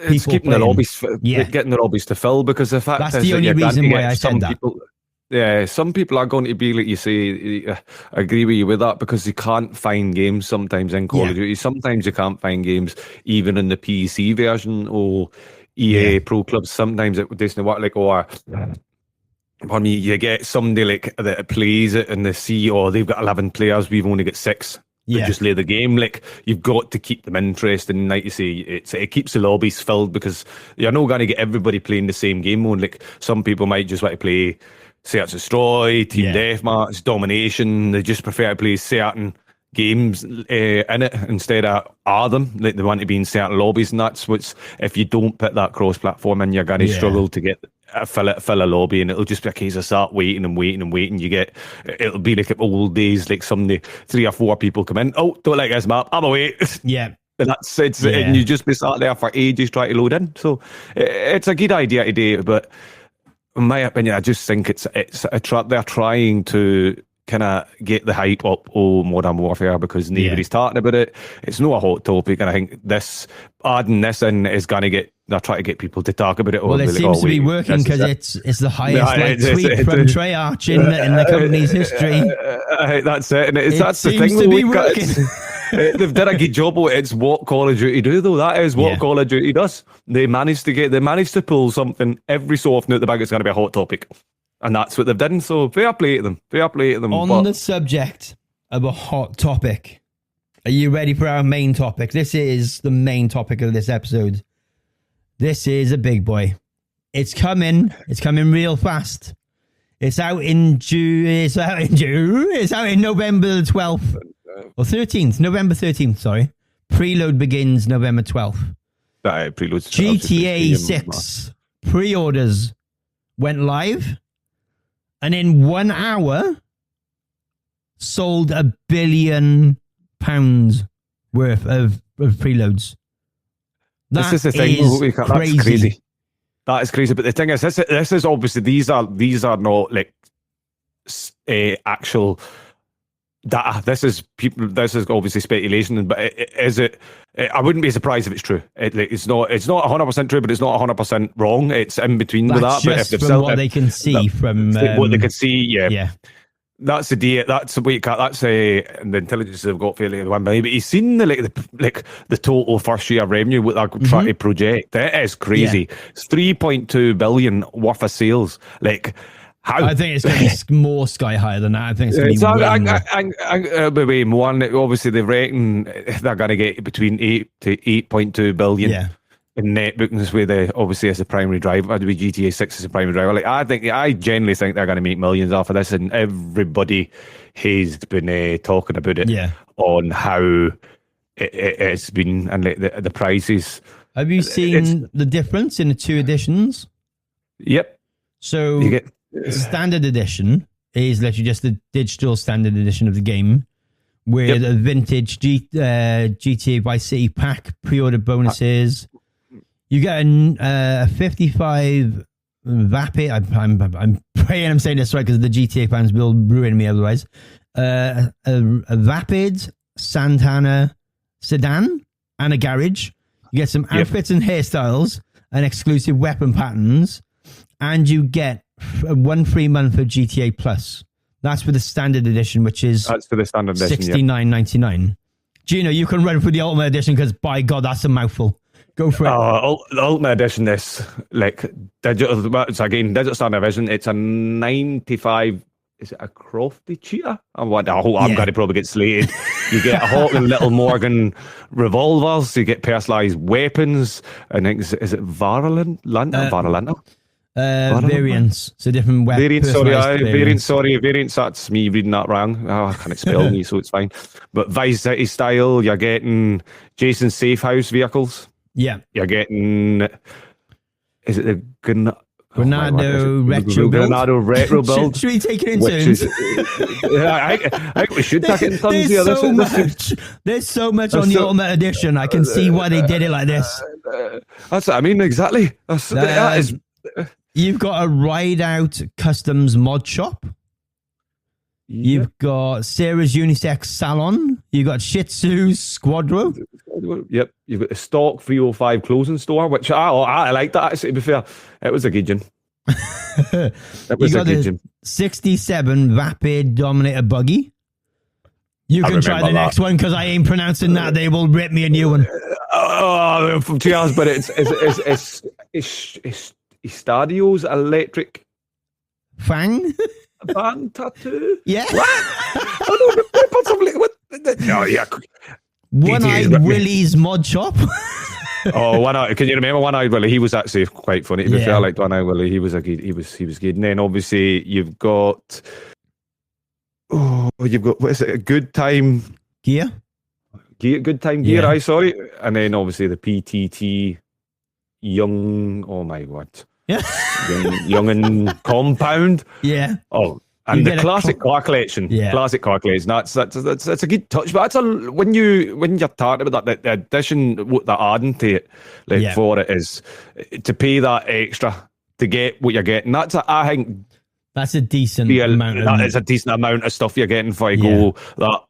it's keeping the lobbies, getting the lobbies to fill, because the fact that's the only reason why I said that. Some people are going to be, like you say, I agree with you with that, because you can't find games sometimes in Call of Duty. Sometimes you can't find games even in the PC version or EA Pro Clubs. Sometimes it doesn't work, you get somebody like that plays it and they see, they've got 11 players, we've only got 6. Just lay the game. Like, you've got to keep them interested, and like you say, it keeps the lobbies filled, because you're not going to get everybody playing the same game mode. Like, some people might just want to play Search and Destroy, Team Deathmatch, Domination. They just prefer to play certain games in it instead of them. Like, they want to be in certain lobbies, and that's what's, if you don't put that cross-platform in, you're going to struggle to get fill a lobby, and it'll just be a case of start waiting. It'll be like old days, like somebody 3 or 4 people come in, don't like this map, I'm away. And that's it. And you just be sat there for ages trying to load in. So it's a good idea today, but in my opinion, I just think it's they're trying to kind of get the hype up Modern Warfare, because nobody's talking about it. It's not a hot topic, and I think adding this in is going to they're trying to get people to talk about it. Well, it seems to be working, because it's the highest tweet from Treyarch in the company's history. That's it, and that's the thing. To be working. They've done a good job. It's what Call of Duty do, though. That is what Call of Duty does. They managed to pull something every so often out the bag. It's going to be a hot topic. And that's what they've done. So fair play to them. On the subject of a hot topic, are you ready for our main topic? This is the main topic of this episode. This is a big boy. It's coming. It's coming real fast. It's out in June. It's out in November the 12th. Or 13th. November 13th, sorry. Preload begins November 12th. GTA 6 pre-orders went live. And in 1 hour, sold £1 billion worth of preloads. This is the thing. That's crazy. That is crazy. But the thing is, this is obviously, these are not like actual data. This is obviously speculation. But I wouldn't be surprised if it's true. It's not 100% true, but it's not 100% wrong. It's in between with that. But if from what they can see from what they can see, yeah. That's the data. That's the intelligence they've got fairly the one. But he's seen the total first year revenue what they're trying to project. That is crazy. It's 3.2 billion worth of sales. Like, how? I think it's going to be more sky higher than that. I think it's going to be way more. Obviously, they reckon they're going to get between 8 to 8.2 billion in net bookings, with obviously as a primary driver, with GTA 6 as a primary driver. Like, I genuinely think they're going to make millions off of this, and everybody has been talking about it on how it's been, and the prices. Have you seen the difference in the 2 editions? Yep. So the standard edition is literally just the digital standard edition of the game, with a vintage GTA Vice City pack, pre-order bonuses. You get a 55 Vapid. I'm praying I'm saying this right, because the GTA fans will ruin me otherwise. A Vapid Santana sedan and a garage. You get some outfits and hairstyles and exclusive weapon patterns, and you get 1 free month of GTA Plus. That's for the standard edition, which is That's for the standard edition. $69.99. Gino, you can run for the Ultimate Edition because, by God, that's a mouthful. Go for it. The Ultimate Edition is like digital. It's again digital standard edition. It's a 95. Is it a Crofty cheetah? I'm going to probably get slated. You get a Hawk and Little Morgan revolvers. You get personalized weapons. I think is it Varalanta? Variants. So different weapons. Variants. That's me reading that wrong. I can't spell me, so it's fine. But Vice City style. You're getting Jason Safe House vehicles. Yeah. You're getting. Is it the Granado retro build. Granado retro build. Should we take it in turns? I think we should take it in turns. There's so much on the Ultimate Edition. I can see why they did it like this. That's what I mean, exactly. That is. You've got a Ride Out Customs mod shop. You've got Sarah's Unisex Salon. You've got Shih Tzu's Squadro. Yep. You've got the stock 305 clothing store, which I like that, actually, to be fair. It was a good gym. It was a good gym. 67 Vapid Dominator Buggy. You can try the next one because I ain't pronouncing that. They will rip me a new one. From 2 hours, but it's Stadio's electric Fang? band tattoo? Yeah. What? I don't remember something like no, yeah. One-Eyed Willie's mod shop. Can you remember One-Eyed Willie? He was actually quite funny. To be fair, like One-Eyed Willie, he was good. He was good. And then obviously you've got what is it? A Good Time Gear. Good Time Gear. Sorry. And then obviously the PTT Young. Oh my God. Yeah. Young and Compound. Yeah. Oh, and the classic car collection. Yeah. Classic car collection. That's a good touch. But that's when you're talking about that, the addition, what they're adding to it, for it is to pay that extra to get what you're getting. I think that's a decent amount. That is a decent amount of stuff you're getting for go that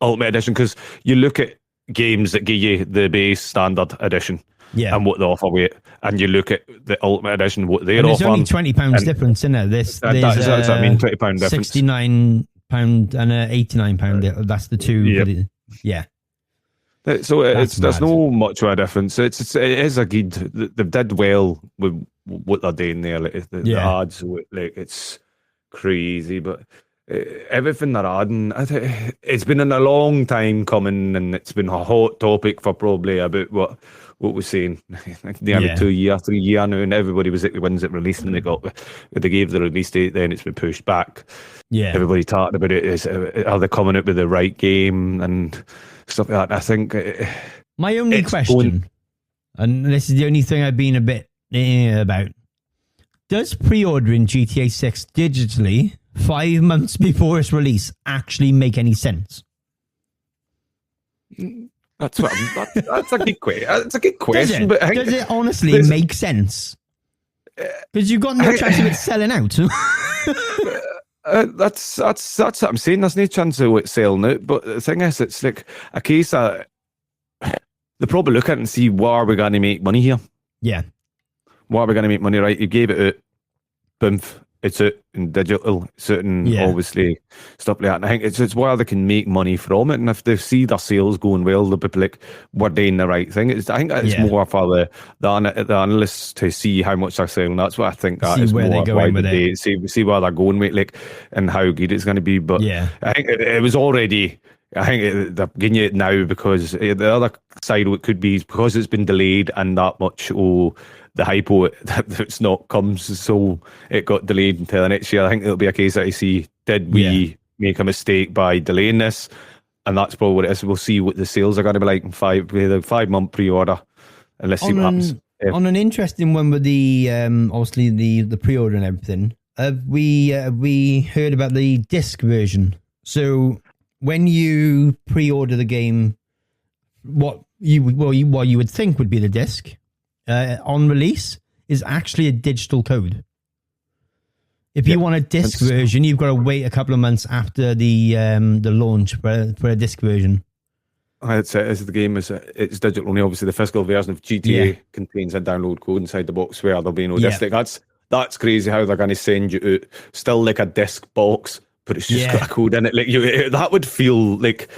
Ultimate Edition, because you look at games that give you the base standard edition. And what they offer with it, and you look at the Ultimate Edition, what they're offering. There's only £20 difference in it. That's what I mean, £20 difference. £69 and £89. That's the two. Yep. So there's no much of a difference. It is a good. They did well with what they're doing there. Like the ads, like it's crazy, but. Everything they're adding, it's been in a long time coming, and it's been a hot topic for probably about what we're saying, nearly 2 years, 3 years now, and everybody was at the ones that released, and they gave the release date, then it's been pushed back. Yeah, everybody talked about it. Are they coming out with the right game and stuff like that? I think my only question, and this is the only thing I've been a bit about: does pre-ordering GTA 6 digitally 5 months before its release actually make any sense? That's a good question. That's a good question. Does it honestly make sense? Because you've got no chance of it selling out. That's what I'm saying. There's no chance of it selling out. But the thing is, it's like a case of they probably look at it and see, where are we going to make money here? Yeah. Where are we going to make money? Right, you gave it out, boom. It's out in digital, certain obviously stuff like that. And I think it's where they can make money from it. And if they see their sales going well, they'll be like, we're doing the right thing. I think it's more for the analysts to see how much they're selling. That's what I think that is more why they see where they're going with, like, and how good it's going to be. But I think it was already. I think they're getting it now because the other side of it could be because it's been delayed and that much. The hype of it that's not comes, so it got delayed until the next year. I think it'll be a case that I see, did we make a mistake by delaying this? And that's probably what it is. We'll see what the sales are going to be like in 5 month pre-order, and let's see what happens. On an interesting one with the obviously the pre-order and everything, we heard about the disc version. So when you pre-order the game, what you would think would be the disc. On release is actually a digital code. If you want a disc version, you've got to wait a couple of months after the launch for a disc version. I'd say the game is it's digital only. Obviously, the physical version of GTA contains a download code inside the box where there'll be no disc. That's crazy how they're going to send you out still like a disc box, but it's just got a code in it. Like that would feel like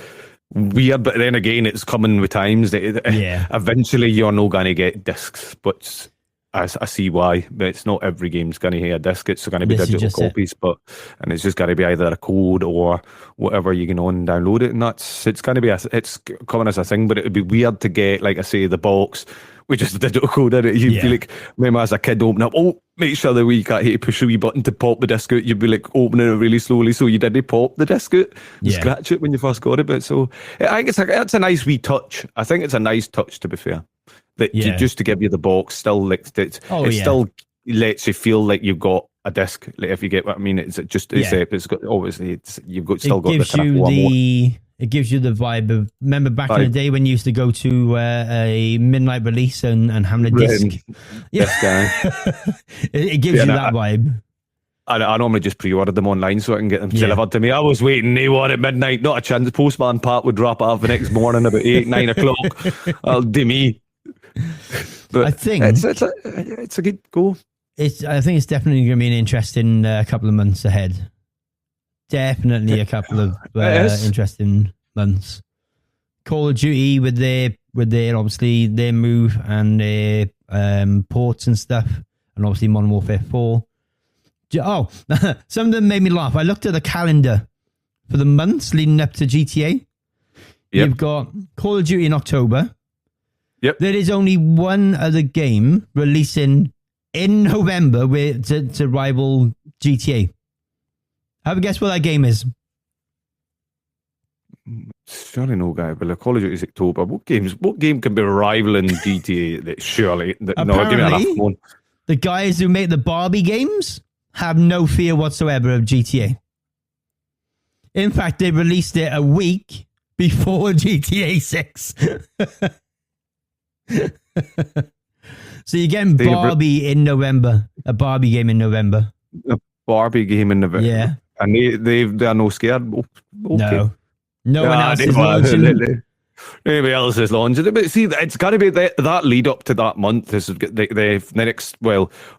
weird, but then again, it's coming with times. Eventually, you're not going to get discs, but I see why. But it's not every game's going to have a disc. It's going to be digital copies, and it's just got to be either a code or whatever you can on and download it, and it's going to be it's coming as a thing. But it would be weird to get, like I say, the box with just a digital code in it. You'd be like, remember as a kid open up, make sure that we can't hit to push a wee button to pop the disc out. You'd be like opening it really slowly so you didn't pop the disc out and scratch it when you first got it. But so I think it's a nice wee touch. I think it's a nice touch, to be fair. That just to give you the box, still like still lets you feel like you've got a disc. Like, if you get what I mean, it's just it's got obviously you've got still got the kind of it gives you the vibe of, remember back in the day when you used to go to a midnight release and have a disc? It gives you that vibe. I normally just pre-ordered them online so I can get them delivered to me. I was waiting, they were at midnight, not a chance. Postman Pat would drop it off the next morning about 8-9 o'clock. I'll do me. But I think it's a good goal. I think it's definitely going to be an interesting couple of months ahead. Definitely a couple of interesting months. Call of Duty with their obviously their move and their ports and stuff, and obviously Modern Warfare 4. Oh, some of them made me laugh. I looked at the calendar for the months leading up to GTA. You've got Call of Duty in October. There is only one other game releasing in November to rival GTA. Have a guess what that game is. Surely no guy, but Call of Duty is October. What game can be rivaling GTA? Surely, apparently, give me enough one. The guys who make the Barbie games have no fear whatsoever of GTA. In fact, they released it a week before GTA 6. So you're getting Barbie in November. A Barbie game in November. A Barbie game in November. Yeah. And they're no scared. Okay. No one else is launching. Nobody else is launching it. But see, it's got to be that lead up to that month. This is the next,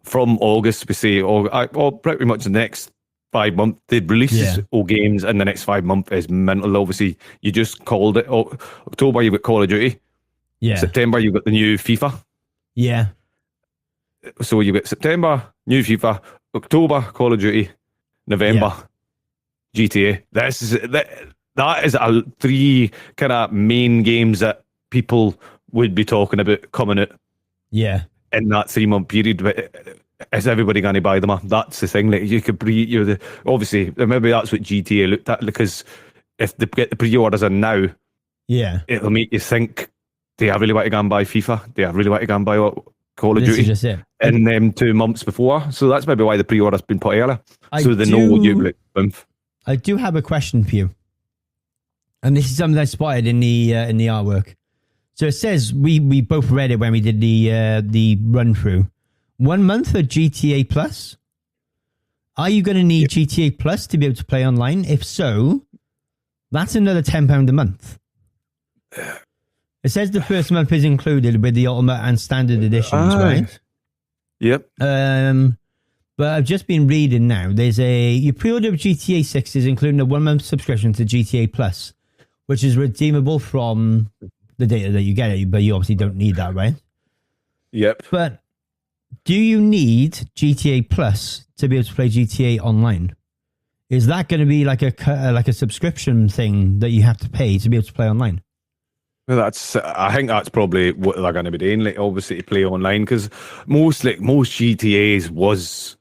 from August, we say, or pretty much the next 5 months. They release all games in the next 5 months is mental. Obviously, you just called it. October, you've got Call of Duty. Yeah. September, you've got the new FIFA. Yeah. So you get September, new FIFA, October, Call of Duty, November, GTA. That is 3 kind of main games that people would be talking about coming out. Yeah. In that 3 month period. But is everybody going to buy them? That's the thing. Like you could obviously maybe that's what GTA looked at, because if they get the pre-orders in now, it'll make you think, do I really want to go and buy FIFA? Do I really want to go and buy Call of Duty in them 2 months before? So that's maybe why the pre-order's been put earlier. So they know what you like. I do have a question for you. And this is something I spotted in the artwork. So it says, we both read it when we did the run through. 1 month of GTA Plus. Are you going to need GTA Plus to be able to play online? If so, that's another £10 a month. It says the first month is included with the Ultimate and Standard editions, right? Yep. But I've just been reading now. You pre-order GTA 6 is including a 1 month subscription to GTA Plus, which is redeemable from the data that you get it, but you obviously don't need that, right? Yep. But do you need GTA Plus to be able to play GTA online? Is that going to be like a subscription thing that you have to pay to be able to play online? Well, I think that's probably what they're going to be doing. Like, obviously, to play online, because most GTAs was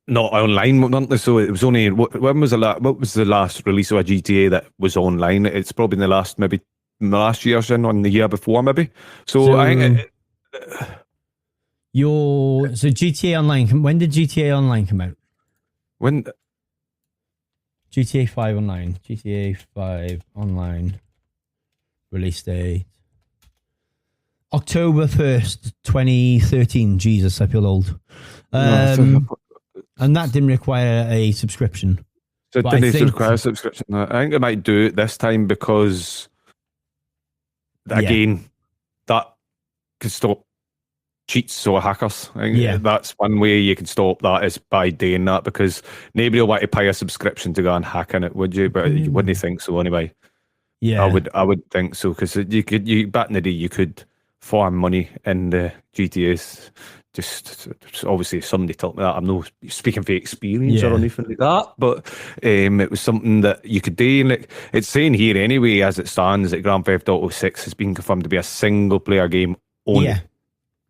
not online, weren't they? So it was only what was the last release of a GTA that was online? It's probably in the last year or the year before, maybe. So I think GTA Online. When did GTA Online come out? When GTA 5 Online. GTA 5 Online. Release date October 1st, 2013. Jesus, I feel old. And that didn't require a subscription. So it didn't require a subscription. I think they might do it this time because, again, that could stop cheats or hackers. I think that's one way you can stop that is by doing that, because nobody will want to pay a subscription to go and hack in it, would you? But you wouldn't think so anyway. Yeah, I would think so, because you back in the day you could farm money in the GTAs. Just obviously somebody told me that. I'm not speaking for experience or anything like that, but it was something that you could do. And like it's saying here anyway, as it stands, that Grand Theft Auto 6 has been confirmed to be a single player game only. Yeah.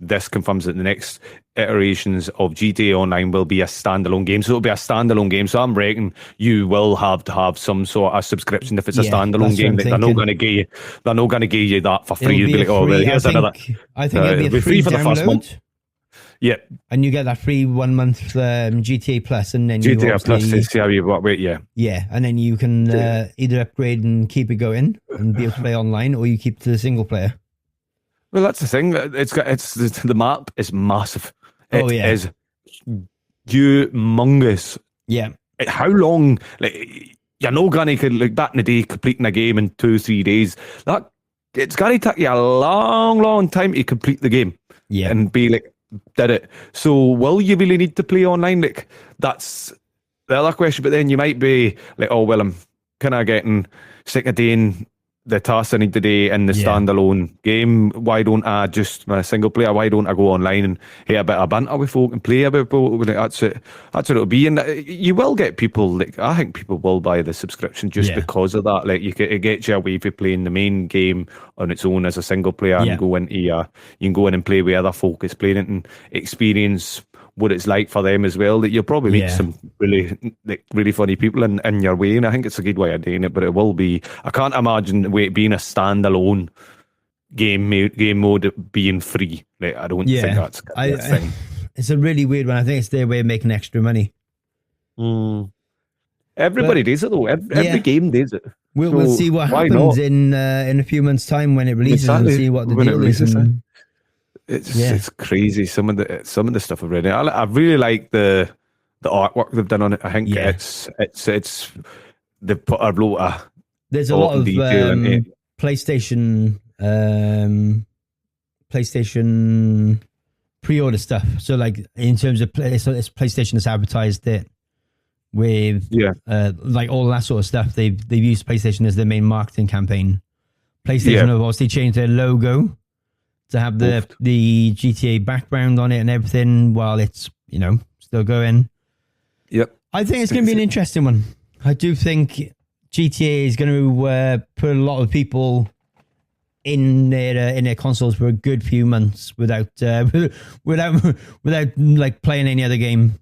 This confirms that the next iterations of GTA Online will be a standalone game. So it'll be a standalone game. So I'm reckoning you will have to have some sort of subscription if it's a standalone game. They're not going to give you. They're not going to give you that for free. You'll be like, oh, well, here's another. I think it'll be a free for the first month. Yeah, and you get that free 1 month GTA Plus, and then GTA Plus to see how you work with. Yeah, and then you can either upgrade and keep it going and be able to play online, or you keep to the single player. Well, that's the thing. The map is massive. It is humongous. Yeah. How long? Like you're not gonna like back in the day completing a game in 2-3 days. That it's gonna take you a long time to complete the game. Yeah. And be like, did it? So will you really need to play online? Like that's the other question. But then you might be like, oh well, I'm kind of getting sick of doing the tasks I need to do in the standalone game. Why don't I just my single player? Why don't I go online and hear a bit of banter with folk and play a bit? That's what it'll be. And you will get people. Like I think people will buy the subscription just because of that. Like it gets you away from playing the main game on its own as a single player and go into you can go in and play with other folk is playing it and experience what it's like for them as well. That you'll probably meet some really funny people in your way, and I think it's a good way of doing it. But it will be. I can't imagine it being a standalone game mode being free. Like, I don't think that's a thing. It's a really weird one. I think it's their way of making extra money. Everybody does it though. Every game does it. We'll see what happens in a few months' time when it releases and see what the deal is. It's crazy. Some of the stuff I've read. I really like the artwork they've done on it. I think it's they've put a lot of there's a lot of detail in it. PlayStation pre-order stuff. So like in terms of it's PlayStation has advertised it with like all that sort of stuff. They've used PlayStation as their main marketing campaign. PlayStation have obviously changed their logo to have the GTA background on it and everything while it's, still going. Yep. I think it's going to be an interesting one. I do think GTA is going to put a lot of people in their consoles for a good few months without like playing any other game.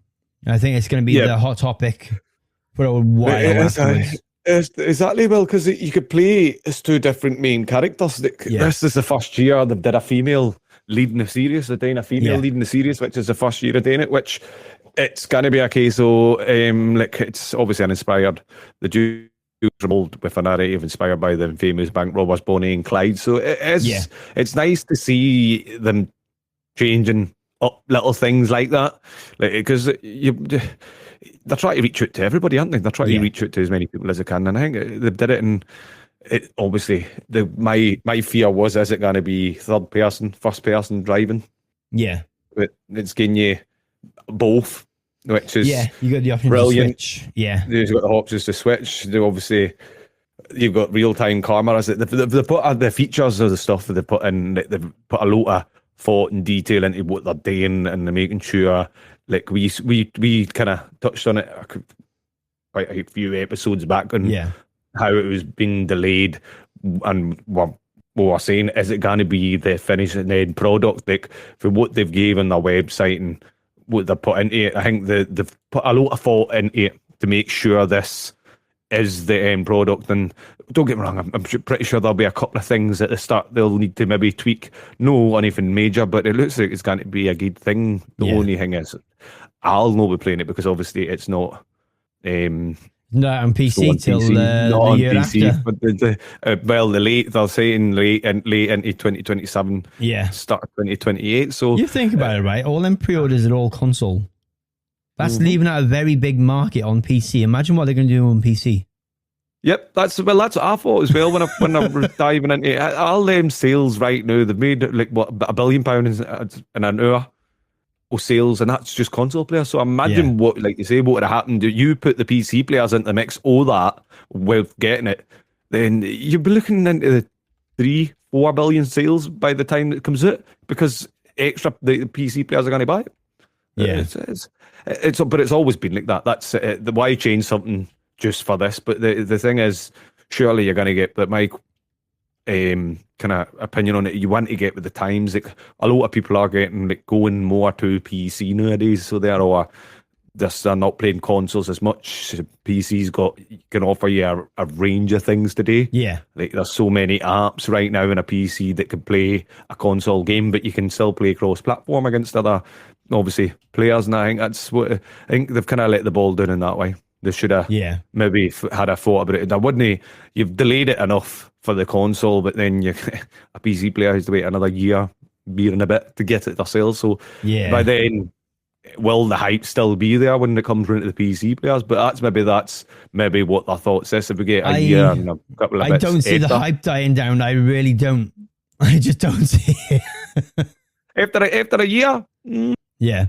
I think it's going to be the hot topic for a while afterwards. Exactly, well, because you could play as two different main characters. This is the first year they did a female leading the series. They're doing a female leading the series, which is the first year of doing it, which it's going to be a case of, like, it's obviously uninspired. The Jews rolled with a narrative inspired by the famous bank robbers Bonnie and Clyde. So it's nice to see them changing up little things like that, because they're trying to reach out to everybody, aren't they? They're trying to reach out to as many people as they can, and I think they did it. And it obviously, my fear was, is it going to be third person, first person driving? Yeah, but it's getting you both, which is you got the option brilliant. to switch. Yeah, you've got the options to switch. Obviously, you've got real time cameras. They put the features of the stuff that they put in. They've put a lot of thought and detail into what they're doing, and they're making sure. Like we kind of touched on it quite a few episodes back on how it was being delayed, and what we're saying, is it going to be the finished end product? Like for what they've given their website and what they put into it, I think they've put a lot of thought into it to make sure this is the end product. And don't get me wrong, I'm pretty sure there'll be a couple of things at the start they'll need to maybe tweak. No anything major, but it looks like it's going to be a good thing. The only thing is, I'll not be playing it because obviously it's not not on PC till the year PC, after. But they're saying late into 2027, start of 2028. So you think about it, right? All them pre-orders are all console. That's leaving out a very big market on PC. Imagine what they're going to do on PC. Yep, that's what I thought as well when I was diving into it. All them sales right now, they've made like what £1 billion in an hour of sales, and that's just console players. So imagine what, like you say, what would have happened. You put the PC players into the mix, all that with getting it, then you'd be looking into the 3-4 billion sales by the time it comes out, because the PC players are going to buy it. Yeah, but it's always been like that. That's why change something just for this. But the thing is, surely you're going to get that. My kind of opinion on it, you want to get with the times. Like, a lot of people are getting like going more to PC nowadays, so they're not playing consoles as much. PC's can offer you a range of things today. Yeah, like there's so many apps right now in a PC that can play a console game, but you can still play cross-platform against other, obviously, players. And I think they've kind of let the ball down in that way. They should have maybe had a thought about it. I wouldn't. You've delayed it enough for the console, but then a PC player has to wait another year and a bit to get it themselves. So by then, will the hype still be there when it comes around to the PC players? But that's maybe what their thoughts is. If we get a year and a couple of bits, I don't see the hype dying down. I really don't. I just don't see it. after a year, yeah.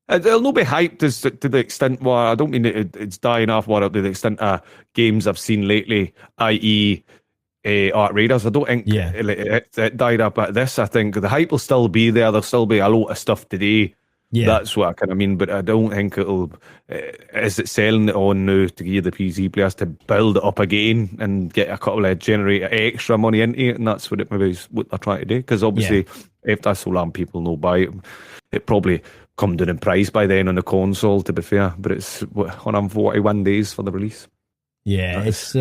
It'll not be hyped to the extent where, I don't mean it's dying off, to the extent of games I've seen lately, i.e. Art Raiders. I don't think it died up at this. I think the hype will still be there. There'll still be a lot of stuff today. Yeah. That's what I kind of mean, but I don't think it'll. Is it selling it on now to give the PC players to build it up again and get a couple of generate extra money into it? And that's what it maybe is what they're trying to do. Because obviously, if that's so long people know buy it, it probably come down in price by then on the console, to be fair. But it's 141 days for the release. Yeah, it's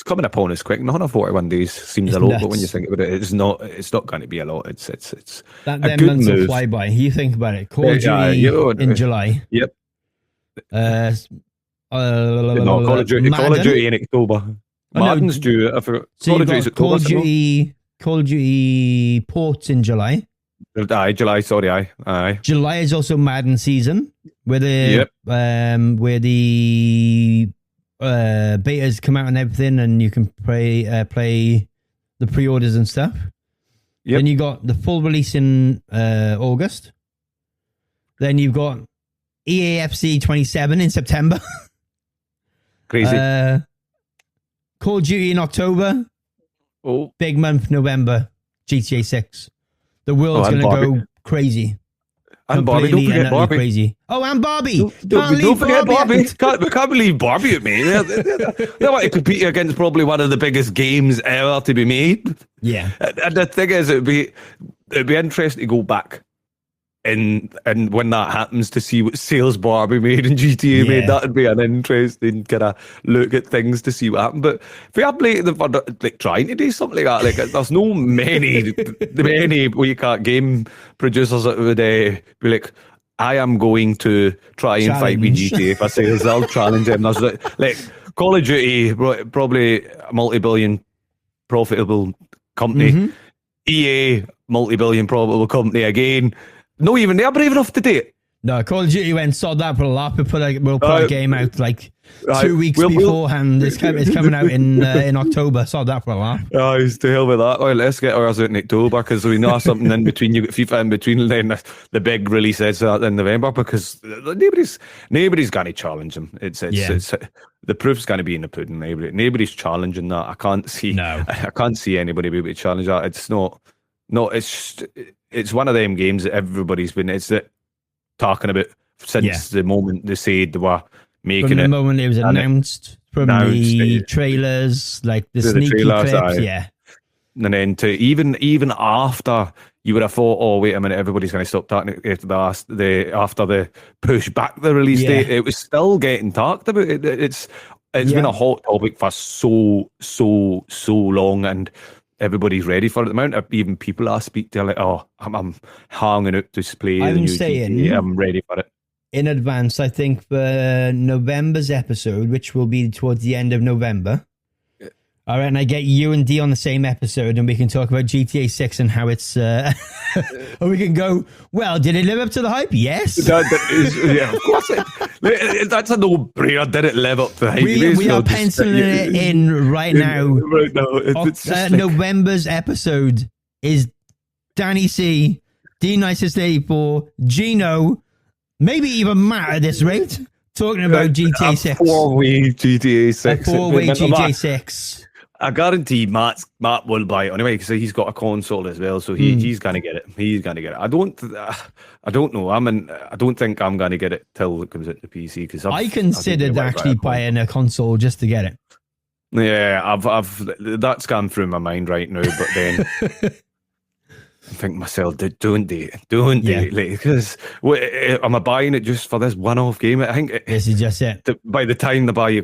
coming upon us quick. 141 days seems a lot, but when you think about it, it's not going to be a lot. It's that them months will fly by. You think about it. Call of Duty in July. Yep. Call of Duty in October. Madden's due. I forgot. So Call of Duty's October. Call of Duty ports in July. July. Sorry, aye. July is also Madden season, where the betas come out and everything, and you can play the pre-orders and stuff. Yep. Then you got the full release in August. Then you've got EAFC 27 in September. Crazy. Call of Duty in October. Oh, big month November. GTA 6. The world's going to go crazy. And Barbie, don't forget Barbie. Crazy. Oh, and Barbie. Don't forget Barbie. We can't believe Barbie, mate. They want to compete against probably one of the biggest games ever to be made. Yeah. And the thing is, it'd be interesting to go back and when that happens, to see what sales Barbie made and GTA made. That'd be an interesting kind of look at things to see what happened. But if we are like trying to do something like that, like there's no many game producers that would be like, I am going to try and fight with GTA for sales. I'll challenge them. There's like Call of Duty, probably a multi-billion profitable company. Mm-hmm. EA, multi-billion profitable company again. No, even they're brave enough to do it. No, Call of Duty went sod that for a lot. We'll put a game out like 2 weeks beforehand. It's coming out in October. Sod that for a lot. Oh, it's to hell with that. Well, let's get ours out in October, because we know something in between. You got FIFA in between, then the big release is in November, because nobody's going to challenge them. It's the proof's going to be in the pudding. Nobody's challenging that. I can't see anybody be able to challenge that. It's not. No, it's one of them games that everybody's been talking about since the moment they said they were making it. From the moment it was announced, the trailers, like the sneaky clips, And then to even after, you would have thought, oh wait a minute, everybody's going to stop talking after the push back the release date. It was still getting talked about. It's been a hot topic for so long, and everybody's ready for it. The amount of even people I speak to are like, oh, I'm hanging out to play the new GTA. I'm ready for it. In advance, I think for November's episode, which will be towards the end of November, All right, and I get you and D on the same episode, and we can talk about GTA 6 and how it's. Or we can go, well, did it live up to the hype? Yes. Yeah, of course. That's a no-brainer. Did it live up to the hype? We are penciling it in right now. Right now. It's just November's episode is Danny C, D Nicest 84, Gino, maybe even Matt at this rate, talking about GTA 6. Four-way GTA 6. A four-way GTA 6. I guarantee Matt will buy it anyway because he's got a console as well, so he's gonna get it. He's gonna get it. I don't know. I don't think I'm gonna get it till it comes out to PC because I considered actually buying a console just to get it. Yeah, I've that's gone through my mind right now, but then I think myself, don't do it, because am I buying it just for this one-off game? I think this is just it. By the time I buy the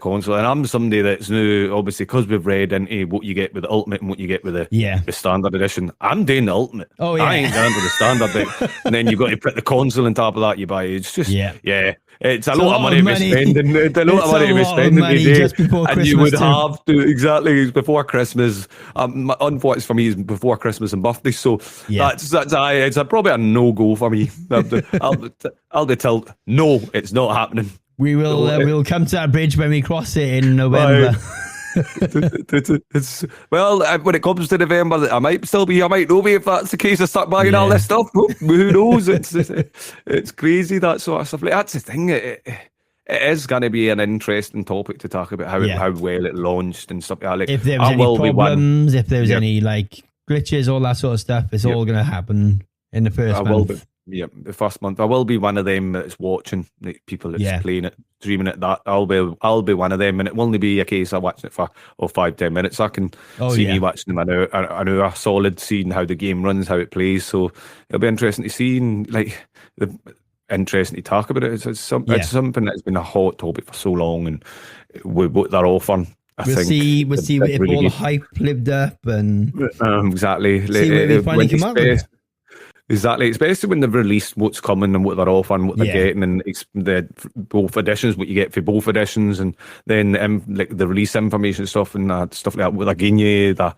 console, and I'm somebody that's new, obviously, because we've read into what you get with the Ultimate and what you get with the Standard Edition. I'm doing the Ultimate. Oh yeah, I ain't going to the Standard bit. And then you've got to put the console on top of that. You buy it. It's just It's a lot of money to be spending. It's a lot of money to be spending today. Just before Christmas, and you would have to, exactly, before Christmas. Unfortunately for me, is before Christmas and birthday. So it's probably a no-go for me. I'll be told, no, it's not happening. We will we'll come to that bridge when we cross it in November. Well, when it comes to November, I might not be if that's the case. I start buying all this stuff. Who knows? It's crazy, that sort of stuff. Like, that's the thing. It is going to be an interesting topic to talk about how well it launched and stuff like that. If there was any problems, if there was any like glitches, all that sort of stuff, it's all going to happen in the first month. The first month. I will be one of them that's watching, like, people that's playing it, streaming it. That I'll be one of them, and it will only be a case of watching it for 5-10 minutes. I can see me watching them an hour solid, seeing how the game runs, how it plays. So it'll be interesting to see, and interesting to talk about it. It's something that's been a hot topic for so long, and with what they're offering. We'll see if all the hype lived up, and exactly. See where they finally come up with. Exactly, especially when they've released what's coming and what they're offering, what they're getting, and the both editions, what you get for both editions, and then like the release information stuff and stuff like that. What they're giving you, the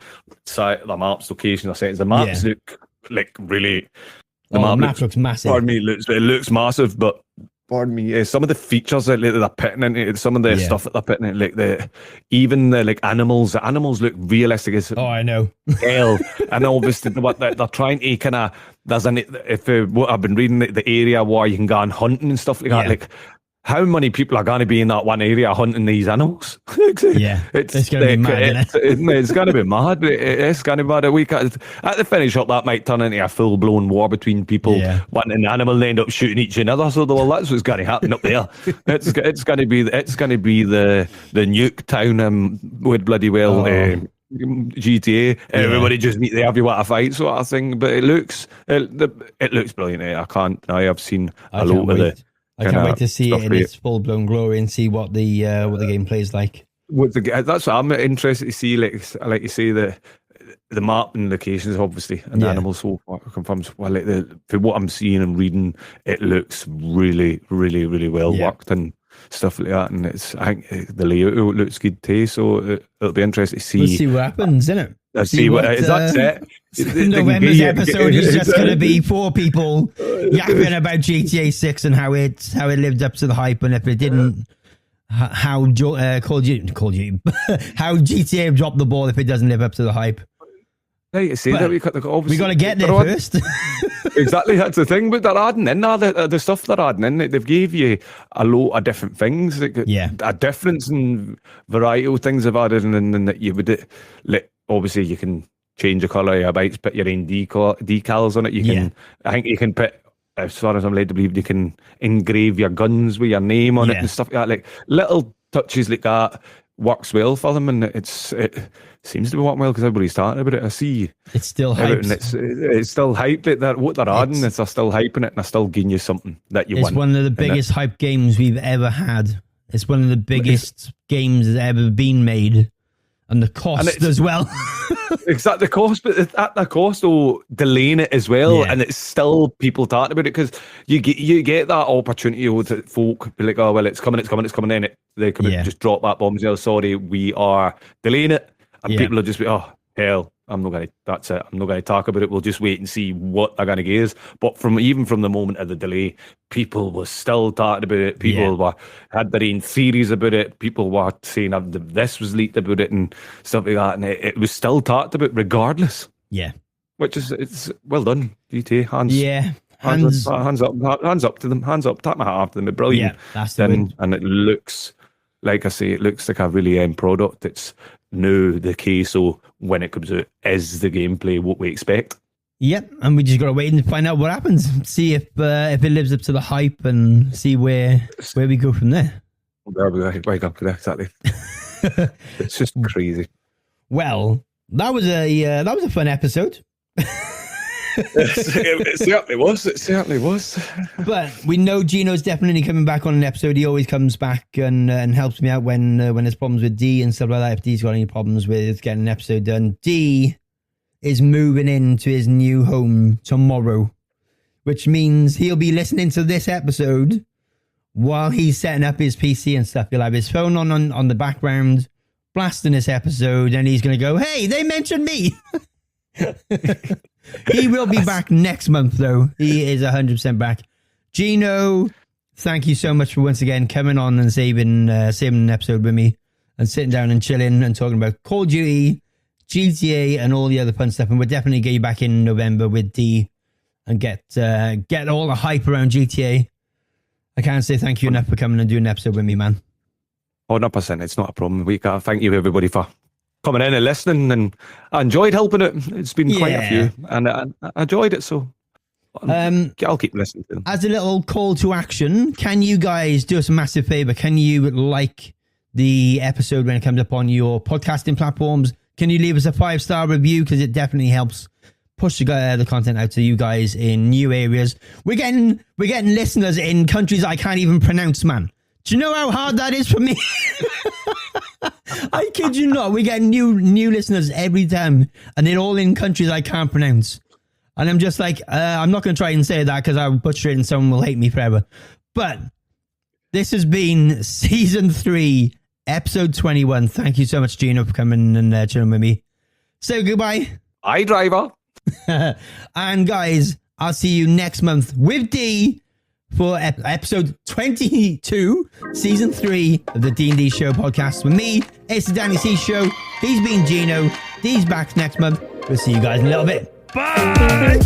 site, the maps, location, the settings. The maps look like really. The map looks massive. Pardon me, it looks massive, but. Pardon me. Some of the features that they're putting into some of the stuff that they're putting in, like the animals. The animals look realistic as I know. hell, and obviously what they're trying to kind of. There's what I've been reading, the area where you can go on hunting and stuff like that. Like, how many people are going to be in that one area hunting these animals? It's going to be mad, it's going to be mad. It's going to be mad. At the finish up, that might turn into a full-blown war between people wanting an animal and end up shooting each other. So, that's what's going to happen up there. It's going to be the nuke town with bloody well. GTA, everybody just meet there if you want to fight, sort of thing. But it looks brilliant. I have seen a lot of it. I can't wait to see it in its full-blown glory and see what the game plays like. That's what I'm interested to see. Like you say, the map and locations, obviously, and the animals so far confirms. Well, for what I'm seeing and reading, it looks really, really, really well worked and stuff like that. And I think the layout looks good too. So it'll be interesting to see. We'll see what happens, isn't it? Let's see what is that it. November's episode is just going to be 4 people yapping about GTA 6 and how it lived up to the hype, and if it didn't, how GTA dropped the ball if it doesn't live up to the hype. Right, see that we got to get there first. Exactly, that's the thing. But they're adding in the stuff they're adding in. They've gave you a lot of different things. A difference in variety of things they've added, and that you would obviously you can change the colour of your bikes, put your own decals on it. You can, I think you can put, as far as I'm led to believe, you can engrave your guns with your name on it and stuff like that. Like little touches like that works well for them, and it seems to be working well because everybody's talking about it. I see it's still hyped. It's still hyped. That what they're adding, they're still hyping it, and they're still giving you something that you want. It's one of the biggest hype games we've ever had. It's one of the biggest games that's ever been made. And the cost as well. Exactly, the cost, but at the cost of delaying it as well, and it's still people talking about it because you get that opportunity with folk be like, oh well, it's coming, then they come and just drop that bombshell. Sorry, we are delaying it, and people will just be, oh hell, that's it. I'm not gonna talk about it. We'll just wait and see what they're gonna give us. But even from the moment of the delay, people were still talking about it. People had their own theories about it. People were saying this was leaked about it and stuff like that, and it was still talked about regardless. Yeah, which is it's well done, GTA. Hands up to them. Hands up, tap my hat after them. They're brilliant. Yeah, that's the win. And it looks like I say, it looks like a really end product. It's now the case, so when it comes out, is the gameplay what we expect? Yep, and we just got to wait and find out what happens. See if it lives up to the hype, and see where we go from there. There we go. Wake up to that, exactly. It's just crazy. Well, that was a fun episode. It certainly was. But we know Gino's definitely coming back on an episode. He always comes back and helps me out when there's problems with D and stuff like that. If D's got any problems with getting an episode done, D is moving into his new home tomorrow, which means he'll be listening to this episode while he's setting up his PC and stuff. He'll have his phone on the background, blasting this episode, and he's going to go, hey, they mentioned me. He will be back next month, though. He is 100% back. Gino, thank you so much for once again coming on and saving an episode with me and sitting down and chilling and talking about Call of Duty, GTA, and all the other fun stuff. And we'll definitely get you back in November with D and get all the hype around GTA. I can't say thank you enough for coming and doing an episode with me, man. 100%. It's not a problem. We can't thank you, everybody, for coming in and listening, and I enjoyed helping it. It's been quite a few, and I enjoyed it, so I'll keep listening to them. As a little call to action, can you guys do us a massive favor? Can you like the episode when it comes up on your podcasting platforms? Can you leave us a 5-star review? Because it definitely helps push the content out to you guys in new areas. We're getting listeners in countries I can't even pronounce, man. Do you know how hard that is for me? I kid you not. We get new listeners every time, and they're all in countries I can't pronounce. And I'm just like, I'm not going to try and say that because I'll butcher it and someone will hate me forever. But this has been Season 3, Episode 21. Thank you so much, Gino, for coming and chilling with me. Say goodbye. Hi, driver. And guys, I'll see you next month with D for episode 22, season 3 of the D&D Show podcast. With me, it's the Danny C Show. He's been Gino. D's back next month. We'll see you guys in a little bit. Bye!